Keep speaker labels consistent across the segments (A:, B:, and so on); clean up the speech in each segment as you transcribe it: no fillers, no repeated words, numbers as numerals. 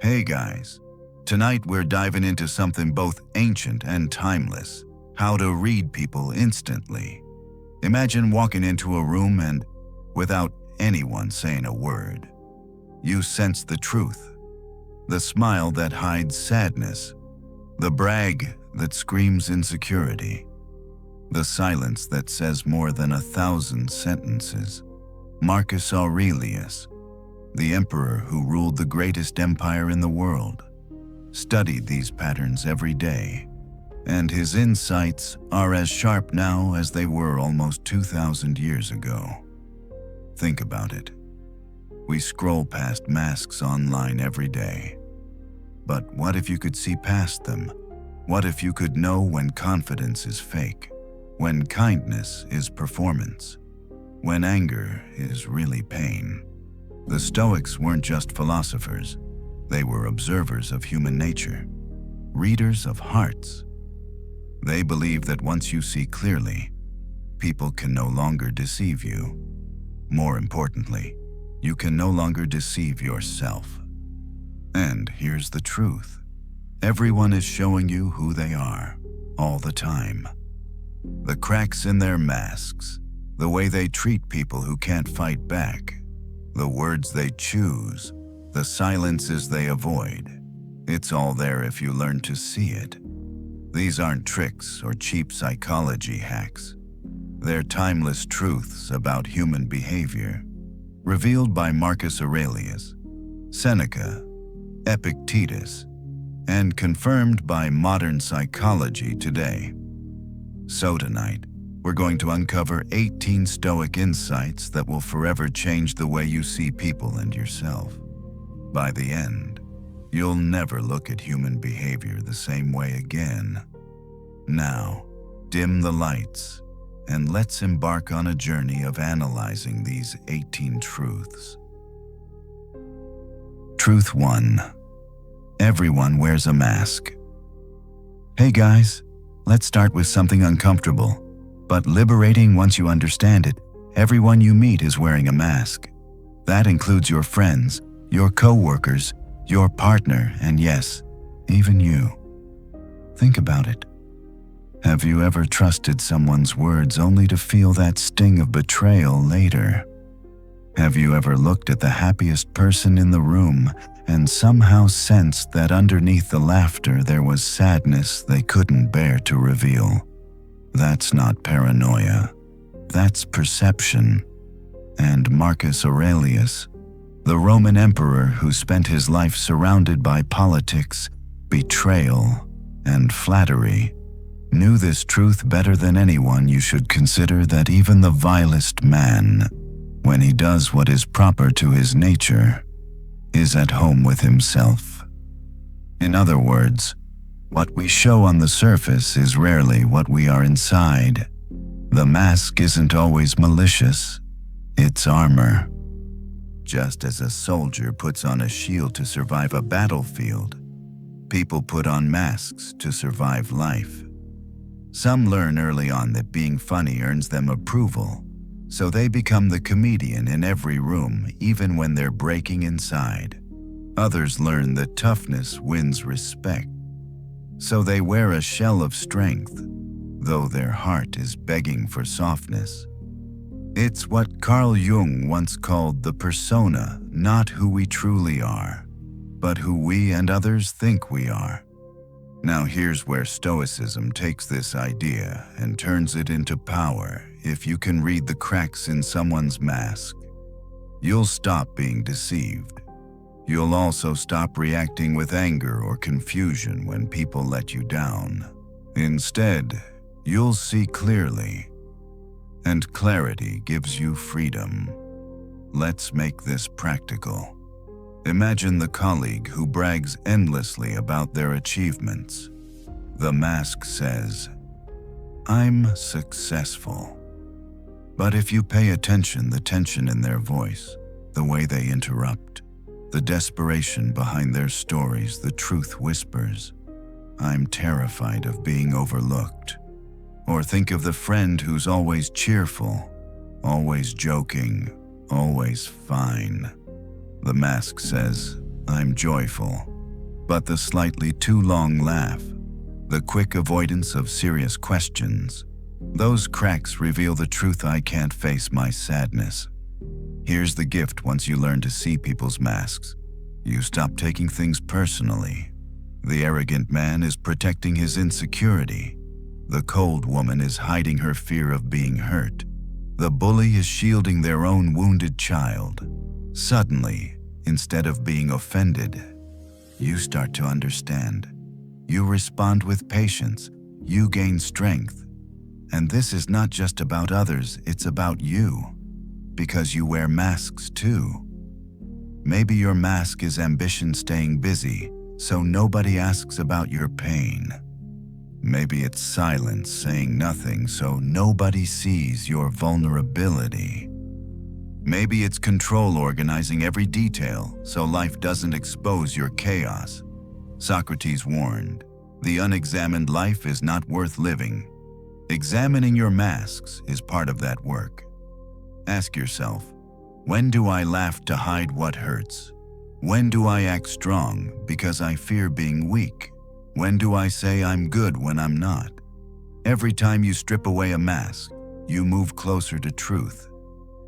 A: Hey guys, tonight we're diving into something both ancient and timeless: how to read people instantly. Imagine walking into a room and, without anyone saying a word, you sense the truth, the smile that hides sadness, the brag that screams insecurity, the silence that says more than 1,000 sentences. Marcus Aurelius, the emperor who ruled the greatest empire in the world, studied these patterns every day, and his insights are as sharp now as they were almost 2,000 years ago. Think about it. We scroll past masks online every day. But what if you could see past them? What if you could know when confidence is fake, when kindness is performance, when anger is really pain? The Stoics weren't just philosophers. They were observers of human nature, readers of hearts. They believed that once you see clearly, people can no longer deceive you. More importantly, you can no longer deceive yourself. And here's the truth. Everyone is showing you who they are, all the time. The cracks in their masks, the way they treat people who can't fight back, the words they choose, the silences they avoid. It's all there if you learn to see it. These aren't tricks or cheap psychology hacks. They're timeless truths about human behavior, revealed by Marcus Aurelius, Seneca, Epictetus, and confirmed by modern psychology today. So tonight, we're going to uncover 18 Stoic insights that will forever change the way you see people and yourself. By the end, you'll never look at human behavior the same way again. Now, dim the lights, and let's embark on a journey of analyzing these 18 truths. Truth 1. Everyone wears a mask. Hey guys, let's start with something uncomfortable, but liberating once you understand it. Everyone you meet is wearing a mask. That includes your friends, your co-workers, your partner, and yes, even you. Think about it. Have you ever trusted someone's words only to feel that sting of betrayal later? Have you ever looked at the happiest person in the room and somehow sensed that underneath the laughter there was sadness they couldn't bear to reveal? That's not paranoia. That's perception. And Marcus Aurelius, the Roman emperor who spent his life surrounded by politics, betrayal, and flattery, knew this truth better than anyone. You should consider that even the vilest man, when he does what is proper to his nature, is at home with himself. In other words, what we show on the surface is rarely what we are inside. The mask isn't always malicious, it's armor. Just as a soldier puts on a shield to survive a battlefield, people put on masks to survive life. Some learn early on that being funny earns them approval, so they become the comedian in every room, even when they're breaking inside. Others learn that toughness wins respect, so they wear a shell of strength, though their heart is begging for softness. It's what Carl Jung once called the persona, not who we truly are, but who we and others think we are. Now here's where Stoicism takes this idea and turns it into power. If you can read the cracks in someone's mask, you'll stop being deceived. You'll also stop reacting with anger or confusion when people let you down. Instead, you'll see clearly, and clarity gives you freedom. Let's make this practical. Imagine the colleague who brags endlessly about their achievements. The mask says, "I'm successful." But if you pay attention, the tension in their voice, the way they interrupt, the desperation behind their stories, the truth whispers, "I'm terrified of being overlooked." Or think of the friend who's always cheerful, always joking, always fine. The mask says, I'm joyful. But the slightly too long laugh, the quick avoidance of serious questions, those cracks reveal the truth: I can't face my sadness. Here's the gift: once you learn to see people's masks, you stop taking things personally. The arrogant man is protecting his insecurity. The cold woman is hiding her fear of being hurt. The bully is shielding their own wounded child. Suddenly, instead of being offended, you start to understand. You respond with patience. You gain strength. And this is not just about others, it's about you. Because you wear masks too. Maybe your mask is ambition staying busy, so nobody asks about your pain. Maybe it's silence, saying nothing, so nobody sees your vulnerability. Maybe it's control, organizing every detail, so life doesn't expose your chaos. Socrates warned, the unexamined life is not worth living. Examining your masks is part of that work. Ask yourself, when do I laugh to hide what hurts? When do I act strong because I fear being weak? When do I say I'm good when I'm not? Every time you strip away a mask, you move closer to truth.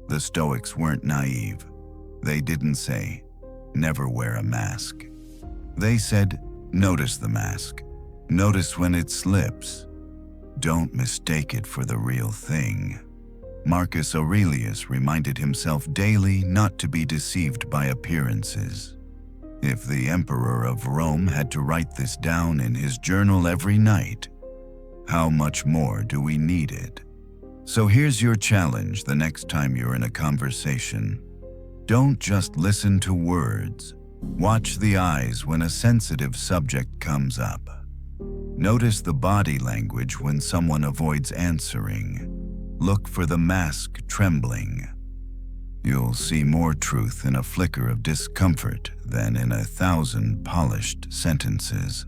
A: The Stoics weren't naive. They didn't say, never wear a mask. They said, notice the mask. Notice when it slips. Don't mistake it for the real thing. Marcus Aurelius reminded himself daily not to be deceived by appearances. If the Emperor of Rome had to write this down in his journal every night, how much more do we need it? So here's your challenge the next time you're in a conversation. Don't just listen to words. Watch the eyes when a sensitive subject comes up. Notice the body language when someone avoids answering. Look for the mask trembling. You'll see more truth in a flicker of discomfort than in 1,000 polished sentences.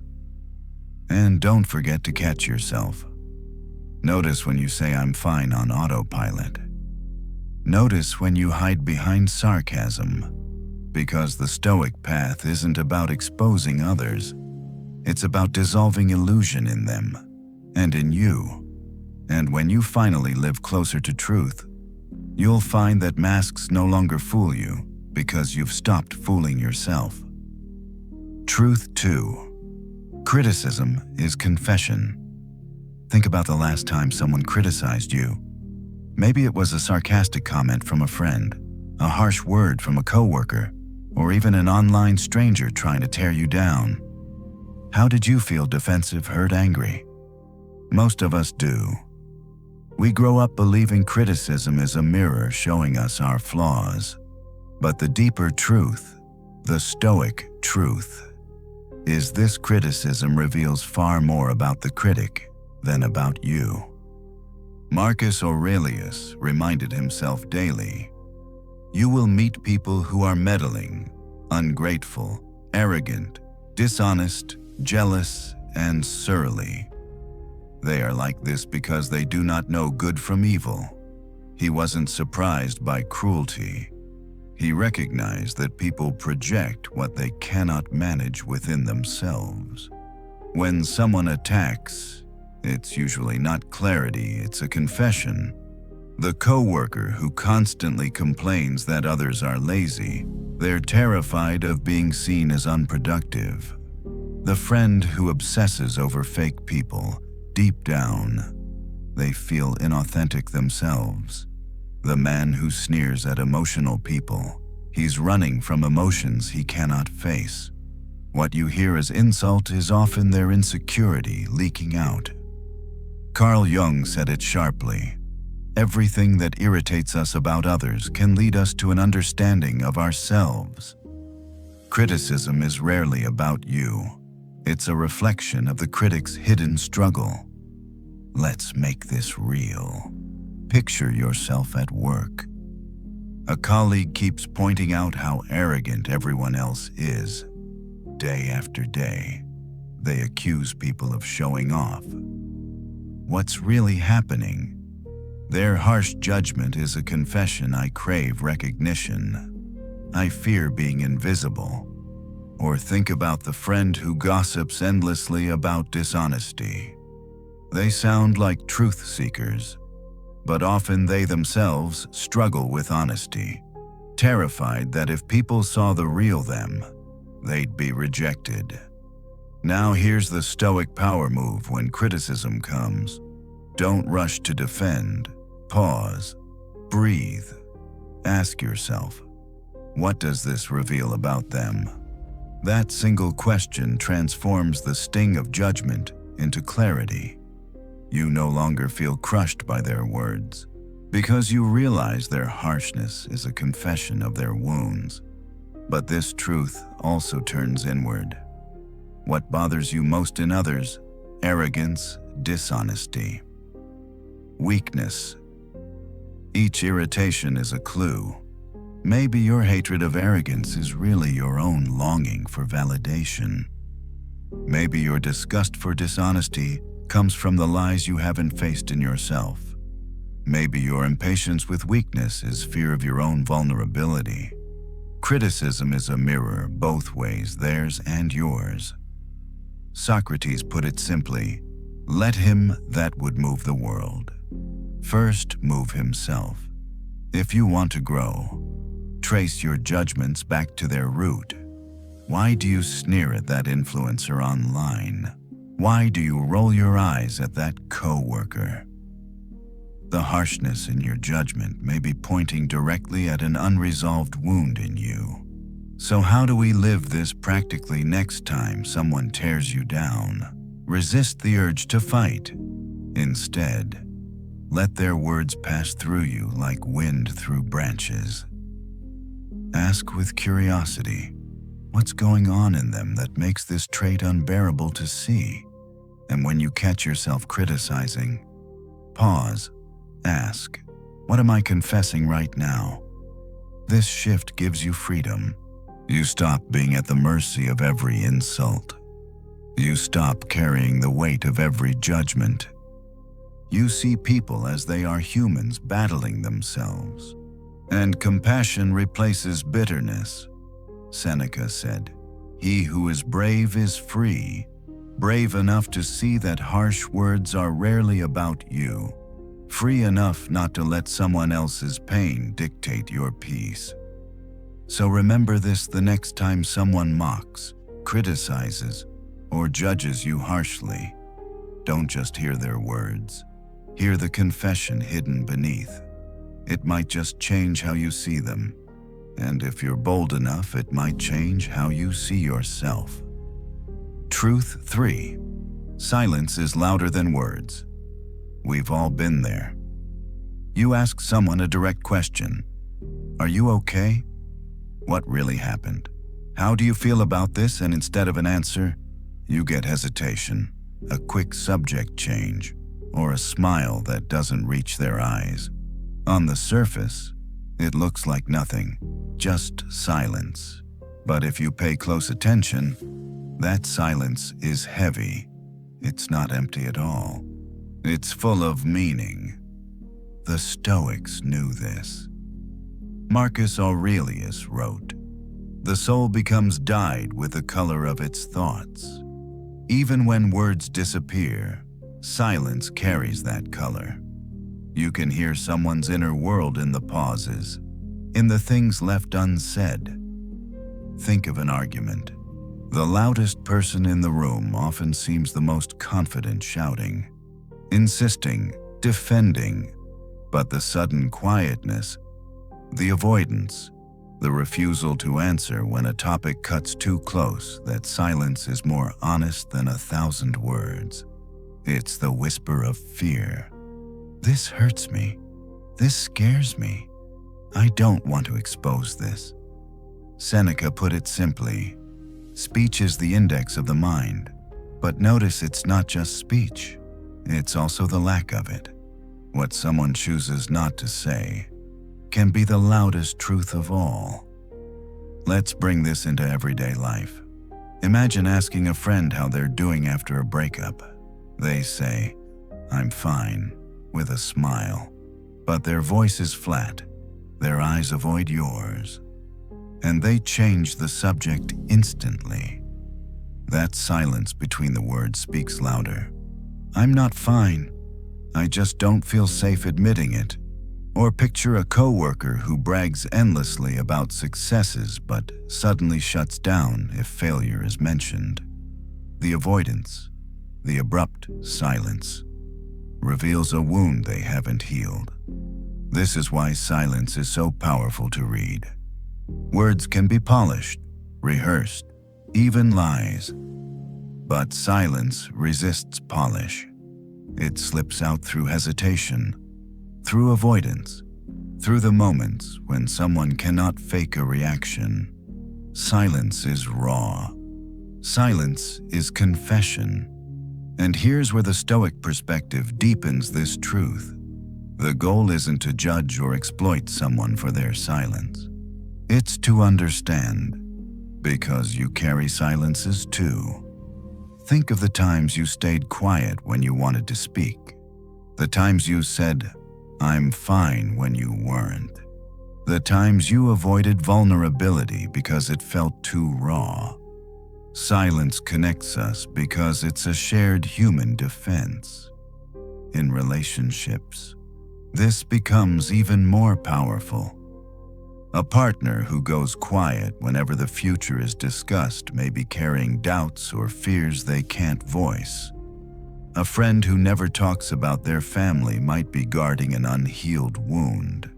A: And don't forget to catch yourself. Notice when you say I'm fine on autopilot. Notice when you hide behind sarcasm. Because the Stoic path isn't about exposing others. It's about dissolving illusion in them and in you. And when you finally live closer to truth, you'll find that masks no longer fool you because you've stopped fooling yourself. Truth 2. Criticism is confession. Think about the last time someone criticized you. Maybe it was a sarcastic comment from a friend, a harsh word from a coworker, or even an online stranger trying to tear you down. How did you feel? Defensive, hurt, angry? Most of us do. We grow up believing criticism is a mirror showing us our flaws. But the deeper truth, the Stoic truth, is this: criticism reveals far more about the critic than about you. Marcus Aurelius reminded himself daily, you will meet people who are meddling, ungrateful, arrogant, dishonest, jealous, and surly. They are like this because they do not know good from evil. He wasn't surprised by cruelty. He recognized that people project what they cannot manage within themselves. When someone attacks, it's usually not clarity, it's a confession. The coworker who constantly complains that others are lazy, they're terrified of being seen as unproductive. The friend who obsesses over fake people, deep down, they feel inauthentic themselves. The man who sneers at emotional people, he's running from emotions he cannot face. What you hear as insult is often their insecurity leaking out. Carl Jung said it sharply. Everything that irritates us about others can lead us to an understanding of ourselves. Criticism is rarely about you. It's a reflection of the critic's hidden struggle. Let's make this real. Picture yourself at work. A colleague keeps pointing out how arrogant everyone else is. Day after day, they accuse people of showing off. What's really happening? Their harsh judgment is a confession: I crave recognition. I fear being invisible. Or think about the friend who gossips endlessly about dishonesty. They sound like truth seekers, but often they themselves struggle with honesty, terrified that if people saw the real them, they'd be rejected. Now here's the Stoic power move when criticism comes. Don't rush to defend. Pause. Breathe. Ask yourself, what does this reveal about them? That single question transforms the sting of judgment into clarity. You no longer feel crushed by their words, because you realize their harshness is a confession of their wounds. But this truth also turns inward. What bothers you most in others? Arrogance, dishonesty, weakness. Each irritation is a clue. Maybe your hatred of arrogance is really your own longing for validation. Maybe your disgust for dishonesty comes from the lies you haven't faced in yourself. Maybe your impatience with weakness is fear of your own vulnerability. Criticism is a mirror both ways, theirs and yours. Socrates put it simply, let him that would move the world first move himself. If you want to grow, trace your judgments back to their root. Why do you sneer at that influencer online? Why do you roll your eyes at that coworker? The harshness in your judgment may be pointing directly at an unresolved wound in you. So how do we live this practically next time someone tears you down? Resist the urge to fight. Instead, let their words pass through you like wind through branches. Ask with curiosity, what's going on in them that makes this trait unbearable to see? And when you catch yourself criticizing, pause, ask, what am I confessing right now? This shift gives you freedom. You stop being at the mercy of every insult. You stop carrying the weight of every judgment. You see people as they are, humans battling themselves. And compassion replaces bitterness. Seneca said, "He who is brave is free, brave enough to see that harsh words are rarely about you, free enough not to let someone else's pain dictate your peace." So remember this the next time someone mocks, criticizes, or judges you harshly. Don't just hear their words. Hear the confession hidden beneath. It might just change how you see them. And if you're bold enough, it might change how you see yourself. Truth 3. Silence is louder than words. We've all been there. You ask someone a direct question. Are you okay? What really happened? How do you feel about this? And instead of an answer, you get hesitation, a quick subject change, or a smile that doesn't reach their eyes. On the surface, it looks like nothing, just silence. But if you pay close attention, that silence is heavy. It's not empty at all. It's full of meaning. The Stoics knew this. Marcus Aurelius wrote, "The soul becomes dyed with the color of its thoughts." Even when words disappear, silence carries that color. You can hear someone's inner world in the pauses, in the things left unsaid. Think of an argument. The loudest person in the room often seems the most confident, shouting, insisting, defending. But the sudden quietness, the avoidance, the refusal to answer when a topic cuts too close, that silence is more honest than 1,000 words. It's the whisper of fear. This hurts me. This scares me. I don't want to expose this. Seneca put it simply, speech is the index of the mind. But notice it's not just speech. It's also the lack of it. What someone chooses not to say can be the loudest truth of all. Let's bring this into everyday life. Imagine asking a friend how they're doing after a breakup. They say, "I'm fine," with a smile, but their voice is flat. Their eyes avoid yours. and they change the subject instantly. That silence between the words speaks louder. I'm not fine. I just don't feel safe admitting it. Or picture a coworker who brags endlessly about successes but suddenly shuts down if failure is mentioned. The avoidance, the abrupt silence, reveals a wound they haven't healed. This is why silence is so powerful to read. Words can be polished, rehearsed, even lies. But silence resists polish. It slips out through hesitation, through avoidance, through the moments when someone cannot fake a reaction. Silence is raw. Silence is confession. And here's where the Stoic perspective deepens this truth. The goal isn't to judge or exploit someone for their silence. It's to understand, because you carry silences too. Think of the times you stayed quiet when you wanted to speak. The times you said, "I'm fine," when you weren't. The times you avoided vulnerability because it felt too raw. Silence connects us because it's a shared human defense. In relationships, this becomes even more powerful. A partner who goes quiet whenever the future is discussed may be carrying doubts or fears they can't voice. A friend who never talks about their family might be guarding an unhealed wound.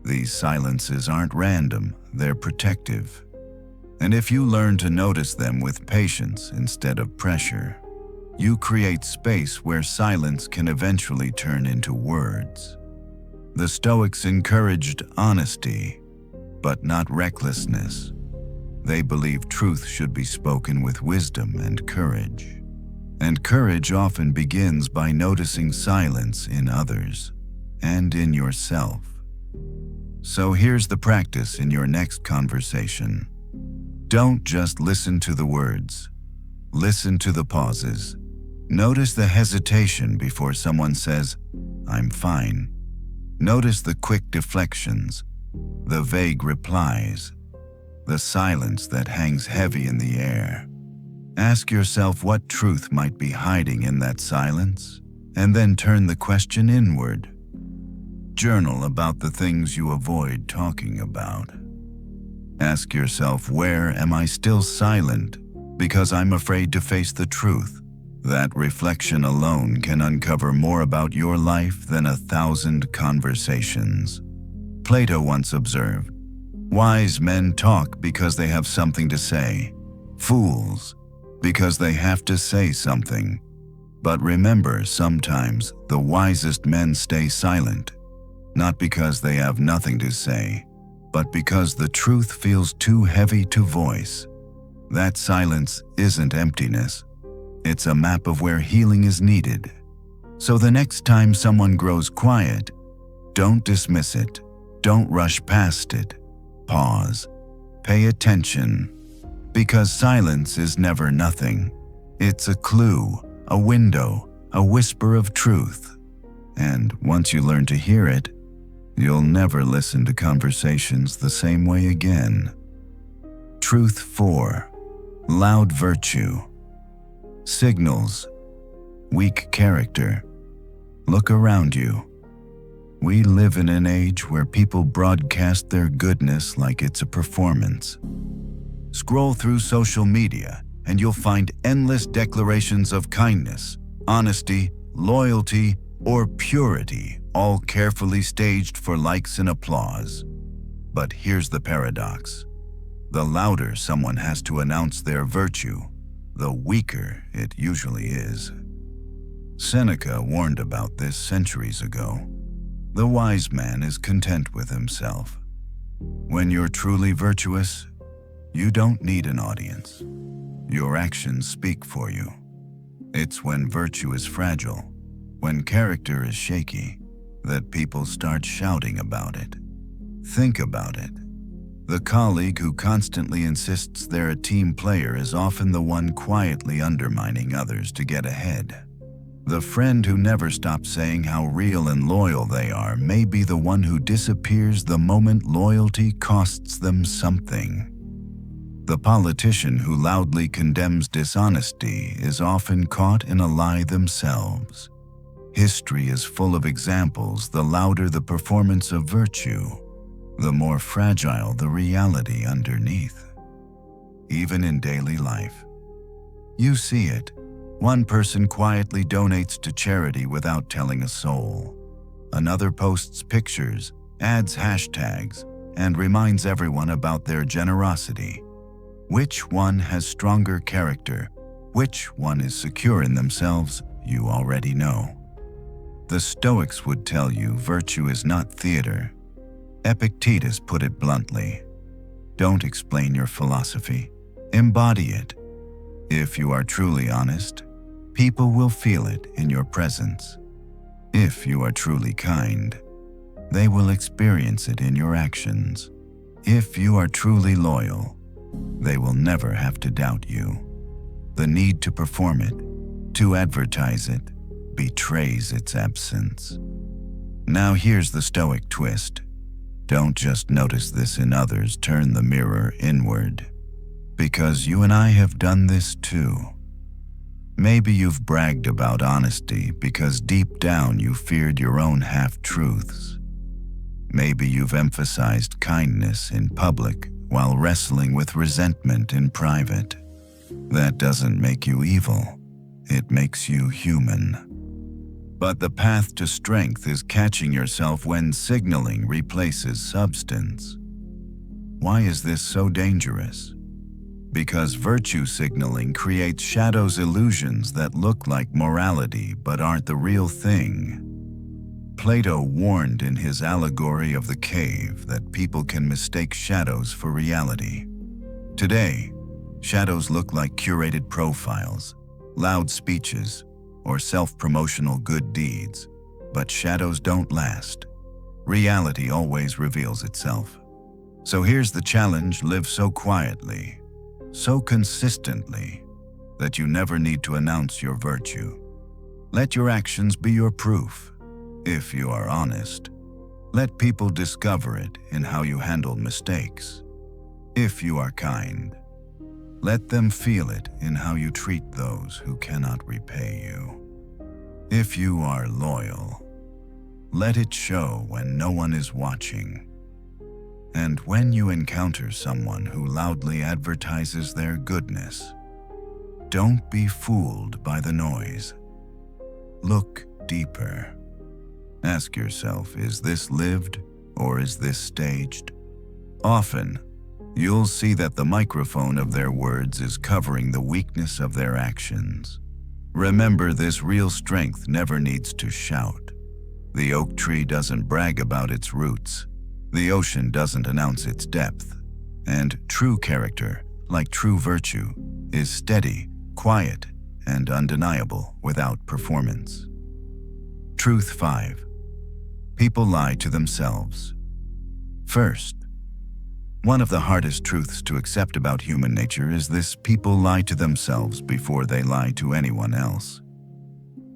A: These silences aren't random, they're protective. And if you learn to notice them with patience instead of pressure, you create space where silence can eventually turn into words. The Stoics encouraged honesty, but not recklessness. They believed truth should be spoken with wisdom and courage. And courage often begins by noticing silence in others and in yourself. So here's the practice in your next conversation. Don't just listen to the words. Listen to the pauses. Notice the hesitation before someone says, "I'm fine." Notice the quick deflections, the vague replies, the silence that hangs heavy in the air. Ask yourself what truth might be hiding in that silence, and then turn the question inward. Journal about the things you avoid talking about. Ask yourself, where am I still silent because I'm afraid to face the truth? That reflection alone can uncover more about your life than 1,000 conversations. Plato once observed, "Wise men talk because they have something to say. Fools, because they have to say something." But remember, sometimes the wisest men stay silent, not because they have nothing to say, but because the truth feels too heavy to voice. That silence isn't emptiness. It's a map of where healing is needed. So the next time someone grows quiet, don't dismiss it. Don't rush past it. Pause. Pay attention. Because silence is never nothing. It's a clue, a window, a whisper of truth. And once you learn to hear it, you'll never listen to conversations the same way again. Truth 4. Loud virtue. Signals. Weak character. Look around you. We live in an age where people broadcast their goodness like it's a performance. Scroll through social media and you'll find endless declarations of kindness, honesty, loyalty, or purity, all carefully staged for likes and applause. But here's the paradox. The louder someone has to announce their virtue, the weaker it usually is. Seneca warned about this centuries ago. The wise man is content with himself. When you're truly virtuous, you don't need an audience. Your actions speak for you. It's when virtue is fragile, when character is shaky, that people start shouting about it. Think about it. The colleague who constantly insists they're a team player is often the one quietly undermining others to get ahead. The friend who never stops saying how real and loyal they are may be the one who disappears the moment loyalty costs them something. The politician who loudly condemns dishonesty is often caught in a lie themselves. History is full of examples. The louder the performance of virtue, the more fragile the reality underneath. Even in daily life, you see it. One person quietly donates to charity without telling a soul. Another posts pictures, adds hashtags, and reminds everyone about their generosity. Which one has stronger character? Which one is secure in themselves? You already know. The Stoics would tell you virtue is not theater. Epictetus put it bluntly. Don't explain your philosophy. Embody it. If you are truly honest, people will feel it in your presence. If you are truly kind, they will experience it in your actions. If you are truly loyal, they will never have to doubt you. The need to perform it, to advertise it, betrays its absence. Now here's the Stoic twist. Don't just notice this in others, turn the mirror inward. Because you and I have done this too. Maybe you've bragged about honesty because deep down you feared your own half-truths. Maybe you've emphasized kindness in public while wrestling with resentment in private. That doesn't make you evil. It makes you human. But the path to strength is catching yourself when signaling replaces substance. Why is this so dangerous? Because virtue signaling creates shadows, illusions that look like morality but aren't the real thing. Plato warned in his allegory of the cave that people can mistake shadows for reality. Today, shadows look like curated profiles, loud speeches, or self-promotional good deeds, but shadows don't last. Reality always reveals itself. So here's the challenge: live so quietly, so consistently, that you never need to announce your virtue. Let your actions be your proof. If you are honest, let people discover it in how you handle mistakes. If you are kind, let them feel it in how you treat those who cannot repay you. If you are loyal, let it show when no one is watching. And when you encounter someone who loudly advertises their goodness, don't be fooled by the noise. Look deeper. Ask yourself, is this lived or is this staged? Often, you'll see that the microphone of their words is covering the weakness of their actions. Remember, this real strength never needs to shout. The oak tree doesn't brag about its roots. The ocean doesn't announce its depth. And true character, like true virtue, is steady, quiet, and undeniable without performance. Truth 5. People lie to themselves. First, one of the hardest truths to accept about human nature is this: people lie to themselves before they lie to anyone else.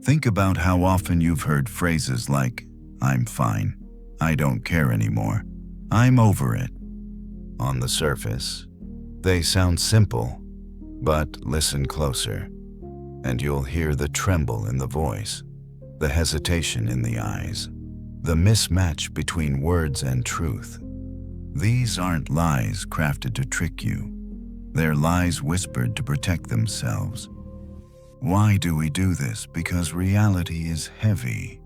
A: Think about how often you've heard phrases like, "I'm fine," "I don't care anymore," "I'm over it." On the surface, they sound simple, but listen closer, and you'll hear the tremble in the voice, the hesitation in the eyes, the mismatch between words and truth. These aren't lies crafted to trick you. They're lies whispered to protect themselves. Why do we do this? Because reality is heavy.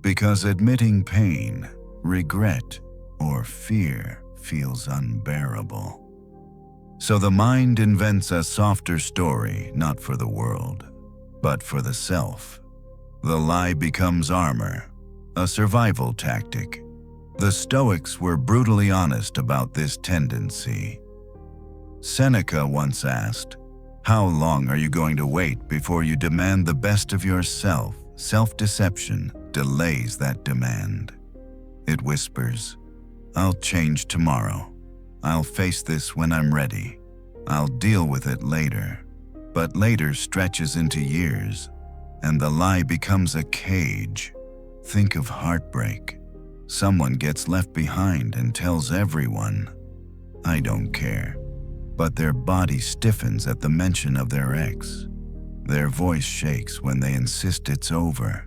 A: Because admitting pain, regret, or fear feels unbearable. So the mind invents a softer story, not for the world, but for the self. The lie becomes armor, a survival tactic. The Stoics were brutally honest about this tendency. Seneca once asked, "How long are you going to wait before you demand the best of yourself?" Self-deception delays that demand. It whispers, "I'll change tomorrow. I'll face this when I'm ready. I'll deal with it later." But later stretches into years, and the lie becomes a cage. Think of heartbreak. Someone gets left behind and tells everyone, "I don't care," but their body stiffens at the mention of their ex. Their voice shakes when they insist it's over.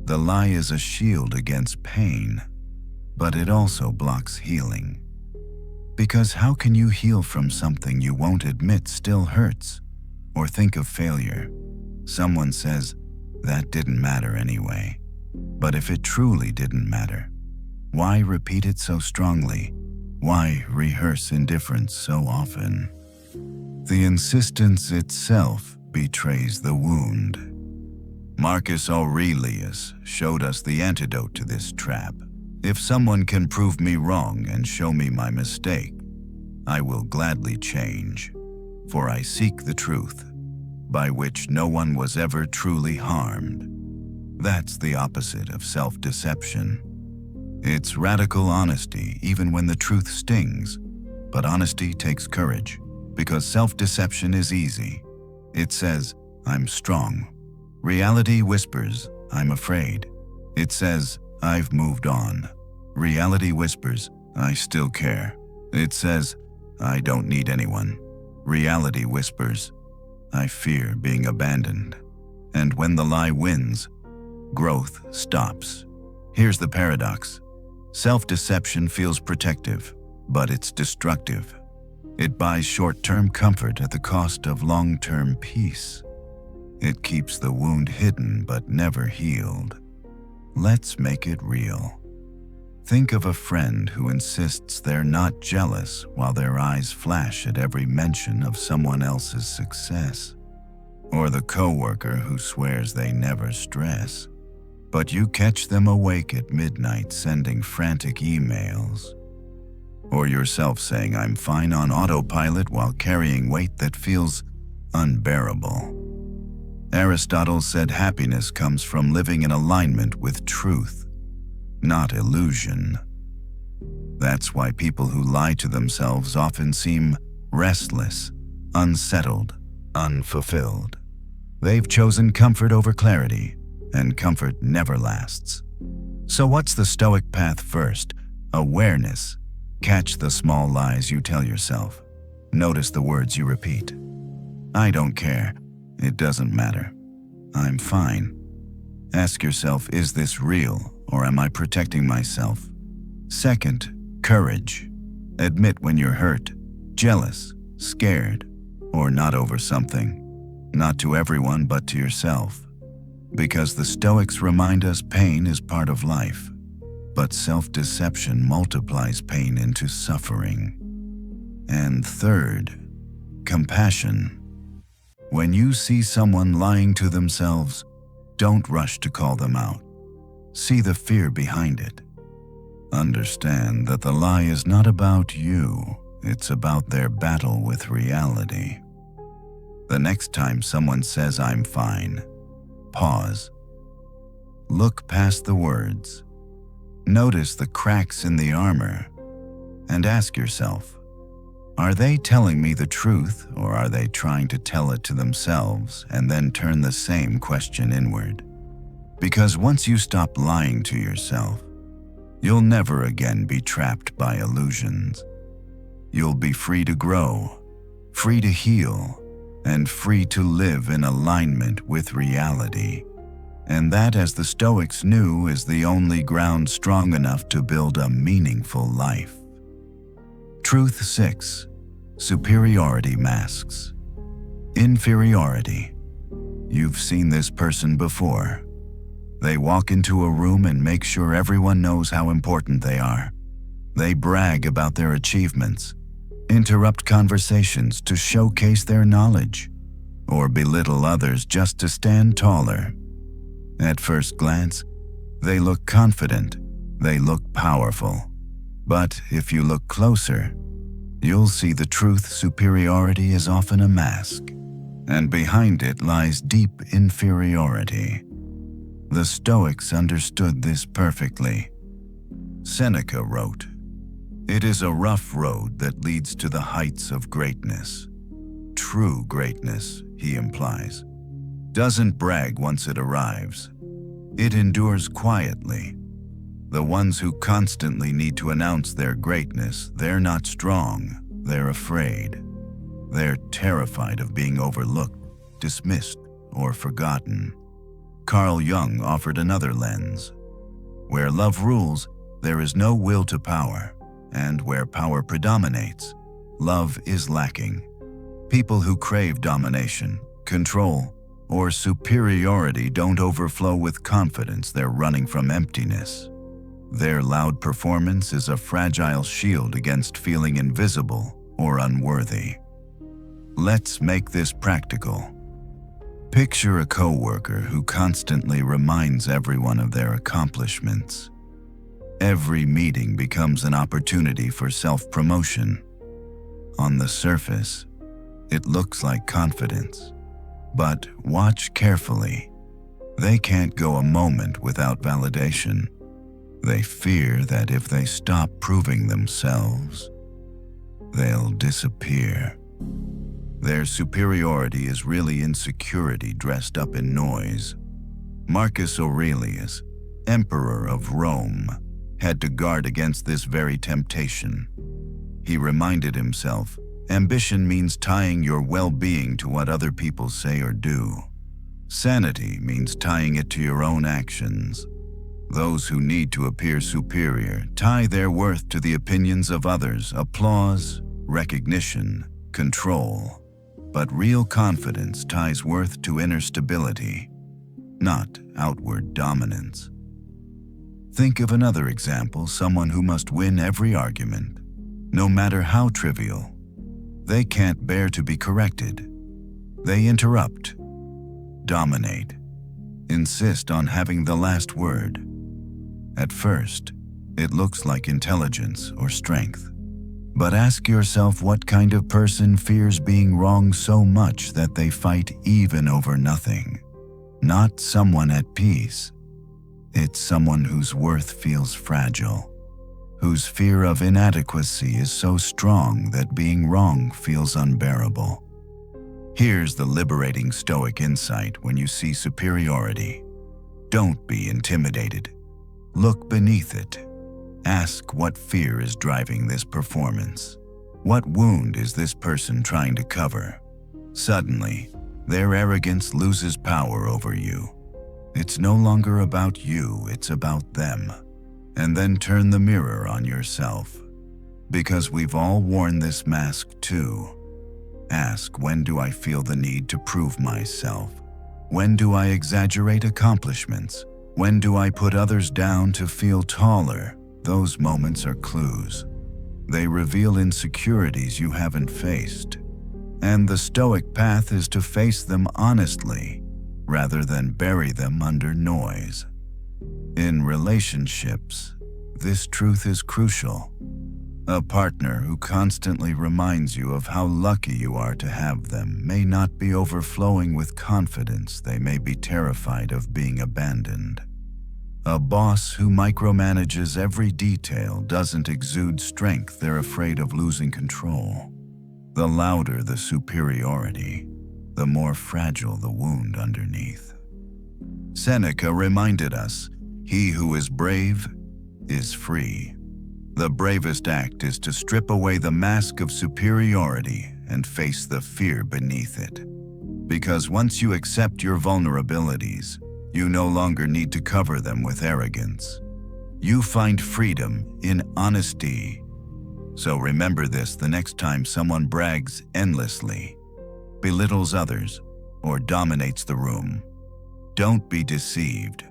A: The lie is a shield against pain, but it also blocks healing. Because how can you heal from something you won't admit still hurts? Or think of failure. Someone says, "That didn't matter anyway." But if it truly didn't matter, why repeat it so strongly? Why rehearse indifference so often? The insistence itself betrays the wound. Marcus Aurelius showed us the antidote to this trap. "If someone can prove me wrong and show me my mistake, I will gladly change, for I seek the truth, by which no one was ever truly harmed." That's the opposite of self-deception. It's radical honesty even when the truth stings, but honesty takes courage, because self-deception is easy. It says, "I'm strong." Reality whispers, "I'm afraid." It says, "I've moved on." Reality whispers, "I still care." It says, "I don't need anyone." Reality whispers, "I fear being abandoned." And when the lie wins, growth stops. Here's the paradox. Self-deception feels protective, but it's destructive. It buys short-term comfort at the cost of long-term peace. It keeps the wound hidden but never healed. Let's make it real. Think of a friend who insists they're not jealous while their eyes flash at every mention of someone else's success. Or the coworker who swears they never stress, but you catch them awake at midnight sending frantic emails. Or yourself saying, "I'm fine" on autopilot while carrying weight that feels unbearable. Aristotle said happiness comes from living in alignment with truth, not illusion. That's why people who lie to themselves often seem restless, unsettled, unfulfilled. They've chosen comfort over clarity, and comfort never lasts. So what's the Stoic path first? Awareness. Catch the small lies you tell yourself. Notice the words you repeat. "I don't care. It doesn't matter. I'm fine." Ask yourself, is this real, or am I protecting myself? Second, courage. Admit when you're hurt, jealous, scared, or not over something. Not to everyone, but to yourself. Because the Stoics remind us pain is part of life, but self-deception multiplies pain into suffering. And third, compassion. When you see someone lying to themselves, don't rush to call them out. See the fear behind it. Understand that the lie is not about you, it's about their battle with reality. The next time someone says, "I'm fine," pause. Look past the words. Notice the cracks in the armor, and ask yourself, are they telling me the truth, or are they trying to tell it to themselves and then turn the same question inward? Because once you stop lying to yourself, you'll never again be trapped by illusions. You'll be free to grow, free to heal, and free to live in alignment with reality. And that, as the Stoics knew, is the only ground strong enough to build a meaningful life. Truth 6. Superiority masks. Inferiority. You've seen this person before. They walk into a room and make sure everyone knows how important they are. They brag about their achievements, interrupt conversations to showcase their knowledge, or belittle others just to stand taller. At first glance, they look confident, they look powerful. But if you look closer, you'll see the truth. Superiority is often a mask, and behind it lies deep inferiority. The Stoics understood this perfectly. Seneca wrote, "It is a rough road that leads to the heights of greatness." True greatness, he implies. doesn't brag once it arrives. It endures quietly. The ones who constantly need to announce their greatness, they're not strong, they're afraid. They're terrified of being overlooked, dismissed, or forgotten. Carl Jung offered another lens. Where love rules, there is no will to power, and where power predominates, love is lacking. People who crave domination, control, or superiority don't overflow with confidence, they're running from emptiness. Their loud performance is a fragile shield against feeling invisible or unworthy. Let's make this practical. Picture a coworker who constantly reminds everyone of their accomplishments. Every meeting becomes an opportunity for self-promotion. On the surface, it looks like confidence. But watch carefully. They can't go a moment without validation. They fear that if they stop proving themselves, they'll disappear. Their superiority is really insecurity dressed up in noise. Marcus Aurelius, Emperor of Rome, had to guard against this very temptation. He reminded himself, ambition means tying your well-being to what other people say or do. Sanity means tying it to your own actions. Those who need to appear superior tie their worth to the opinions of others, applause, recognition, control. But real confidence ties worth to inner stability, not outward dominance. Think of another example, someone who must win every argument, no matter how trivial. They can't bear to be corrected. They interrupt, dominate, insist on having the last word. At first, it looks like intelligence or strength. But ask yourself what kind of person fears being wrong so much that they fight even over nothing. Not someone at peace. It's someone whose worth feels fragile, whose fear of inadequacy is so strong that being wrong feels unbearable. Here's the liberating Stoic insight when you see superiority. Don't be intimidated. Look beneath it. Ask what fear is driving this performance. What wound is this person trying to cover? Suddenly, their arrogance loses power over you. It's no longer about you, it's about them. And then turn the mirror on yourself. Because we've all worn this mask too. Ask, when do I feel the need to prove myself? When do I exaggerate accomplishments? When do I put others down to feel taller? Those moments are clues. They reveal insecurities you haven't faced. And the Stoic path is to face them honestly, rather than bury them under noise. In relationships, this truth is crucial. A partner who constantly reminds you of how lucky you are to have them may not be overflowing with confidence, they may be terrified of being abandoned. A boss who micromanages every detail doesn't exude strength, they're afraid of losing control. The louder the superiority, the more fragile the wound underneath. Seneca reminded us, he who is brave is free. The bravest act is to strip away the mask of superiority and face the fear beneath it. Because once you accept your vulnerabilities, you no longer need to cover them with arrogance. You find freedom in honesty. So remember this the next time someone brags endlessly, belittles others, or dominates the room. Don't be deceived.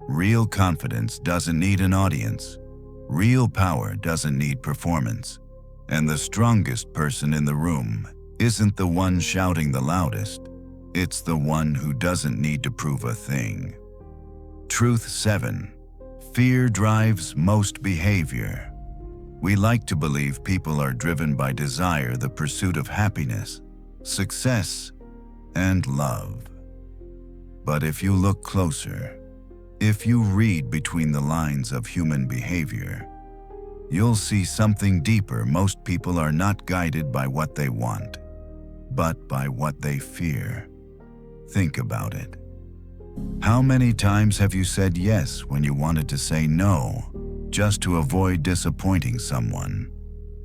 A: Real confidence doesn't need an audience. Real power doesn't need performance. And the strongest person in the room isn't the one shouting the loudest. It's the one who doesn't need to prove a thing. Truth 7. Fear drives most behavior. We like to believe people are driven by desire, the pursuit of happiness, success, and love. But if you look closer, if you read between the lines of human behavior, you'll see something deeper. Most people are not guided by what they want, but by what they fear. Think about it. How many times have you said yes when you wanted to say no, just to avoid disappointing someone?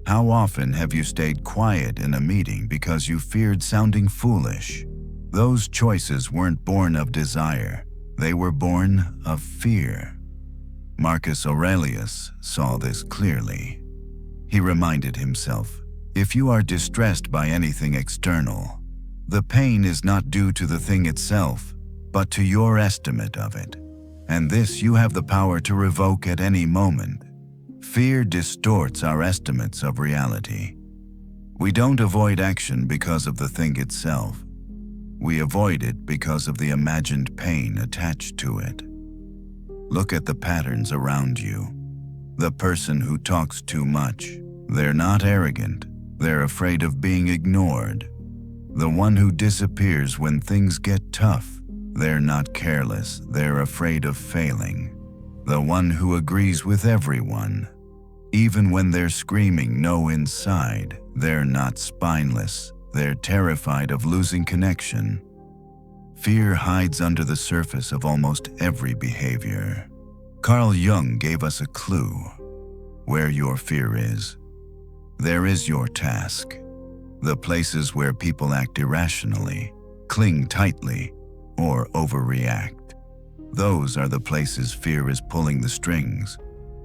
A: How often have you stayed quiet in a meeting because you feared sounding foolish? Those choices weren't born of desire, they were born of fear. Marcus Aurelius saw this clearly. He reminded himself, if you are distressed by anything external, the pain is not due to the thing itself, but to your estimate of it. And this you have the power to revoke at any moment. Fear distorts our estimates of reality. We don't avoid action because of the thing itself. We avoid it because of the imagined pain attached to it. Look at the patterns around you. The person who talks too much, they're not arrogant, they're afraid of being ignored. The one who disappears when things get tough, they're not careless, they're afraid of failing. The one who agrees with everyone, even when they're screaming no inside, they're not spineless, they're terrified of losing connection. Fear hides under the surface of almost every behavior. Carl Jung gave us a clue. Where your fear is, there is your task. The places where people act irrationally, cling tightly, or overreact. Those are the places fear is pulling the strings.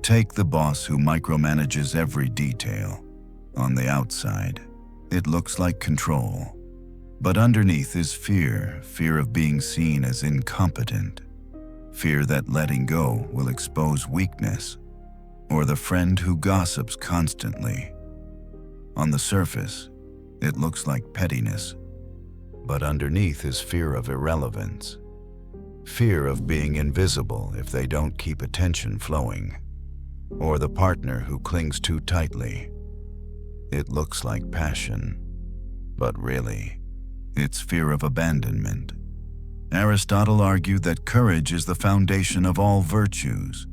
A: Take the boss who micromanages every detail. On the outside, it looks like control. But underneath is fear of being seen as incompetent. Fear that letting go will expose weakness, or the friend who gossips constantly. On the surface, it looks like pettiness, but underneath is fear of irrelevance. Fear of being invisible if they don't keep attention flowing, or the partner who clings too tightly. It looks like passion, but really, it's fear of abandonment. Aristotle argued that courage is the foundation of all virtues.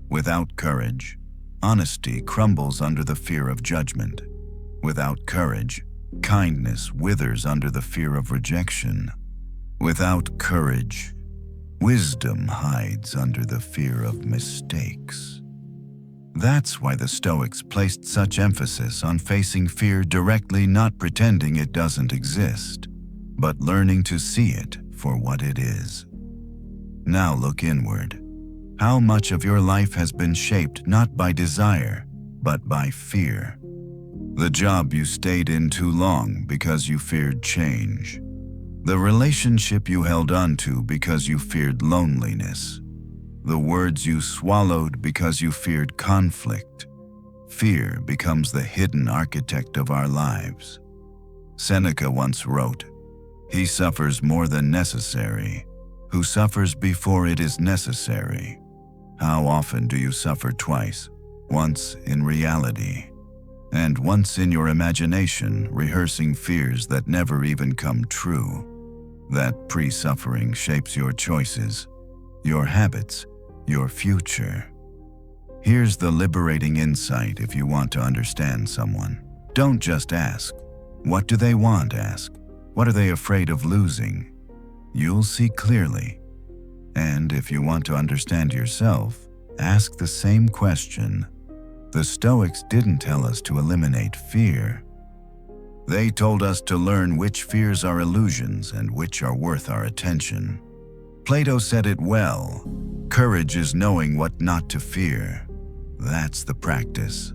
A: Without courage, honesty crumbles under the fear of judgment. Without courage, kindness withers under the fear of rejection. Without courage, wisdom hides under the fear of mistakes. That's why the Stoics placed such emphasis on facing fear directly, not pretending it doesn't exist, but learning to see it for what it is. Now look inward. How much of your life has been shaped not by desire, but by fear? The job you stayed in too long because you feared change. The relationship you held on to because you feared loneliness. The words you swallowed because you feared conflict. Fear becomes the hidden architect of our lives. Seneca once wrote, "He suffers more than necessary, who suffers before it is necessary." How often do you suffer twice? Once in reality, and once in your imagination, rehearsing fears that never even come true. That pre-suffering shapes your choices, your habits, your future. Here's the liberating insight if you want to understand someone. Don't just ask, what do they want? Ask, what are they afraid of losing? You'll see clearly. And if you want to understand yourself, ask the same question. The Stoics didn't tell us to eliminate fear. They told us to learn which fears are illusions and which are worth our attention. Plato said it well, courage is knowing what not to fear. That's the practice.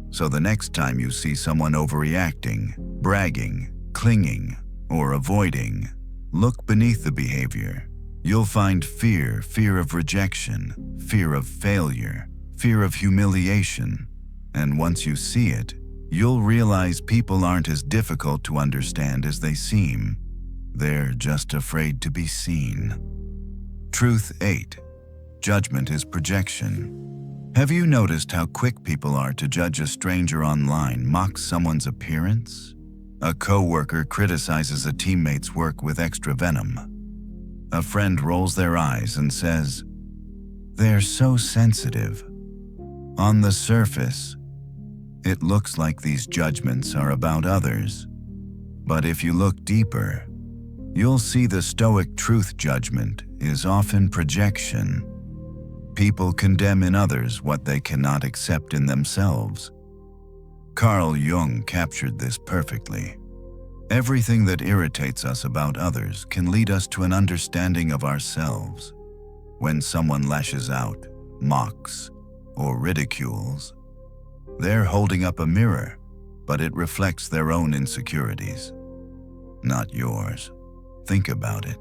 A: So the next time you see someone overreacting, bragging, clinging, or avoiding, look beneath the behavior. You'll find fear of rejection, fear of failure, fear of humiliation. And once you see it, you'll realize people aren't as difficult to understand as they seem. They're just afraid to be seen. Truth 8. Judgment is projection. Have you noticed how quick people are to judge a stranger online, mock someone's appearance? A coworker criticizes a teammate's work with extra venom. A friend rolls their eyes and says, "They're so sensitive." On the surface, it looks like these judgments are about others. But if you look deeper, you'll see the Stoic truth judgment is often projection. People condemn in others what they cannot accept in themselves. Carl Jung captured this perfectly. Everything that irritates us about others can lead us to an understanding of ourselves. When someone lashes out, mocks, or ridicules, they're holding up a mirror, but it reflects their own insecurities, not yours. Think about it.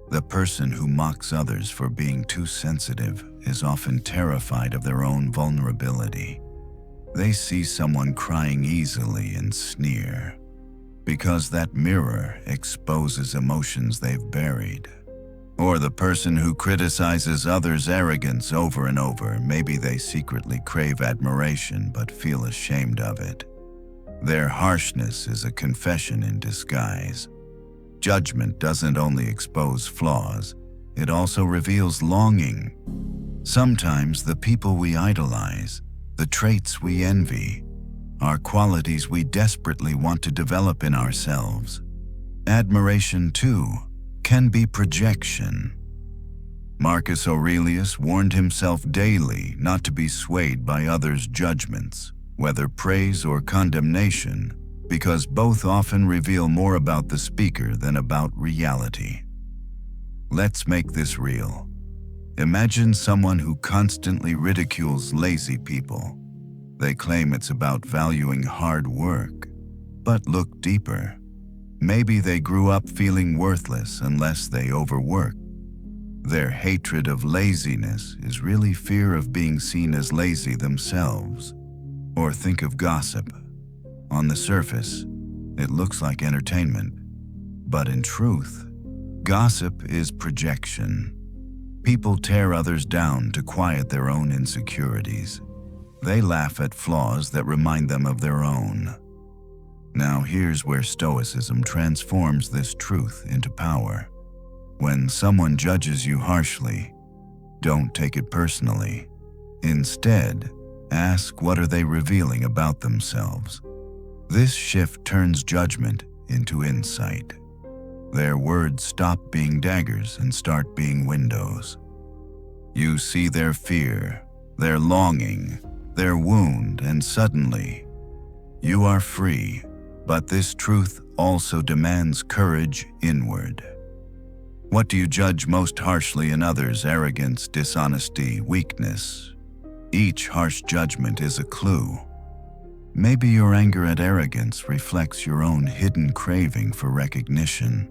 A: The person who mocks others for being too sensitive is often terrified of their own vulnerability. They see someone crying easily and sneer, because that mirror exposes emotions they've buried. Or the person who criticizes others' arrogance over and over, maybe they secretly crave admiration but feel ashamed of it. Their harshness is a confession in disguise. Judgment doesn't only expose flaws, it also reveals longing. Sometimes the people we idolize, the traits we envy, are qualities we desperately want to develop in ourselves. Admiration, too, can be projection. Marcus Aurelius warned himself daily not to be swayed by others' judgments, whether praise or condemnation, because both often reveal more about the speaker than about reality. Let's make this real. Imagine someone who constantly ridicules lazy people. They claim it's about valuing hard work, but look deeper. Maybe they grew up feeling worthless unless they overwork. Their hatred of laziness is really fear of being seen as lazy themselves. Or think of gossip. On the surface, it looks like entertainment, but in truth, gossip is projection. People tear others down to quiet their own insecurities. They laugh at flaws that remind them of their own. Now here's where Stoicism transforms this truth into power. When someone judges you harshly, don't take it personally. Instead, ask what are they revealing about themselves. This shift turns judgment into insight. Their words stop being daggers and start being windows. You see their fear, their longing, their wound, and suddenly, you are free. But this truth also demands courage inward. What do you judge most harshly in others? Arrogance, dishonesty, weakness? Each harsh judgment is a clue. Maybe your anger at arrogance reflects your own hidden craving for recognition.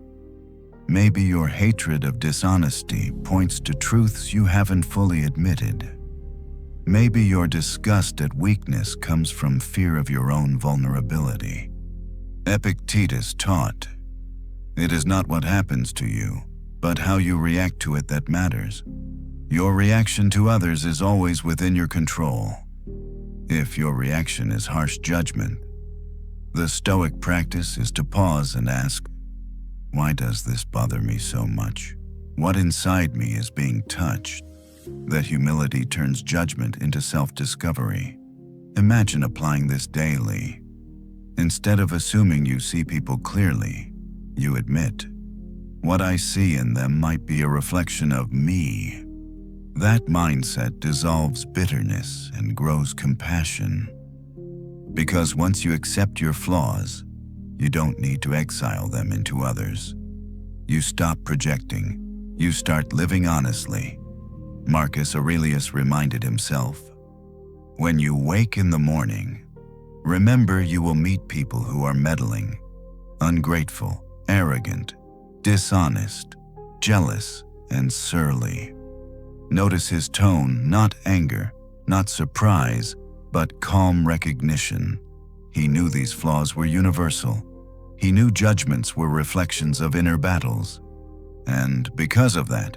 A: Maybe your hatred of dishonesty points to truths you haven't fully admitted. Maybe your disgust at weakness comes from fear of your own vulnerability. Epictetus taught, "It is not what happens to you, but how you react to it that matters. Your reaction to others is always within your control." If your reaction is harsh judgment, the Stoic practice is to pause and ask, why does this bother me so much? What inside me is being touched? That humility turns judgment into self-discovery. Imagine applying this daily. Instead of assuming you see people clearly, you admit, what I see in them might be a reflection of me. That mindset dissolves bitterness and grows compassion. Because once you accept your flaws, you don't need to exile them into others. You stop projecting. You start living honestly. Marcus Aurelius reminded himself, when you wake in the morning, remember you will meet people who are meddling, ungrateful, arrogant, dishonest, jealous, and surly. Notice his tone, not anger, not surprise, but calm recognition. He knew these flaws were universal. He knew judgments were reflections of inner battles. And because of that,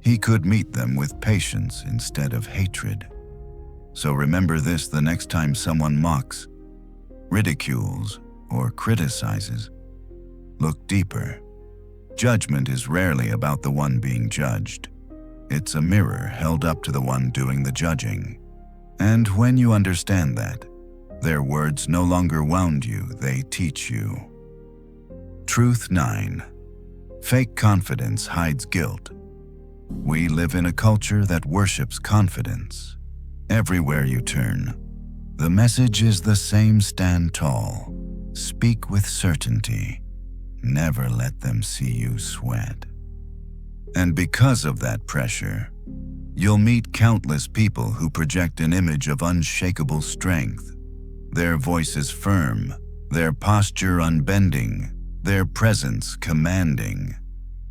A: he could meet them with patience instead of hatred. So remember this the next time someone mocks, ridicules, or criticizes. Look deeper. Judgment is rarely about the one being judged. It's a mirror held up to the one doing the judging. And when you understand that, their words no longer wound you, they teach you. Truth 9. Fake confidence hides guilt. We live in a culture that worships confidence. Everywhere you turn, the message is the same: stand tall, speak with certainty, never let them see you sweat. And because of that pressure, you'll meet countless people who project an image of unshakable strength. Their voice is firm, their posture unbending, their presence commanding.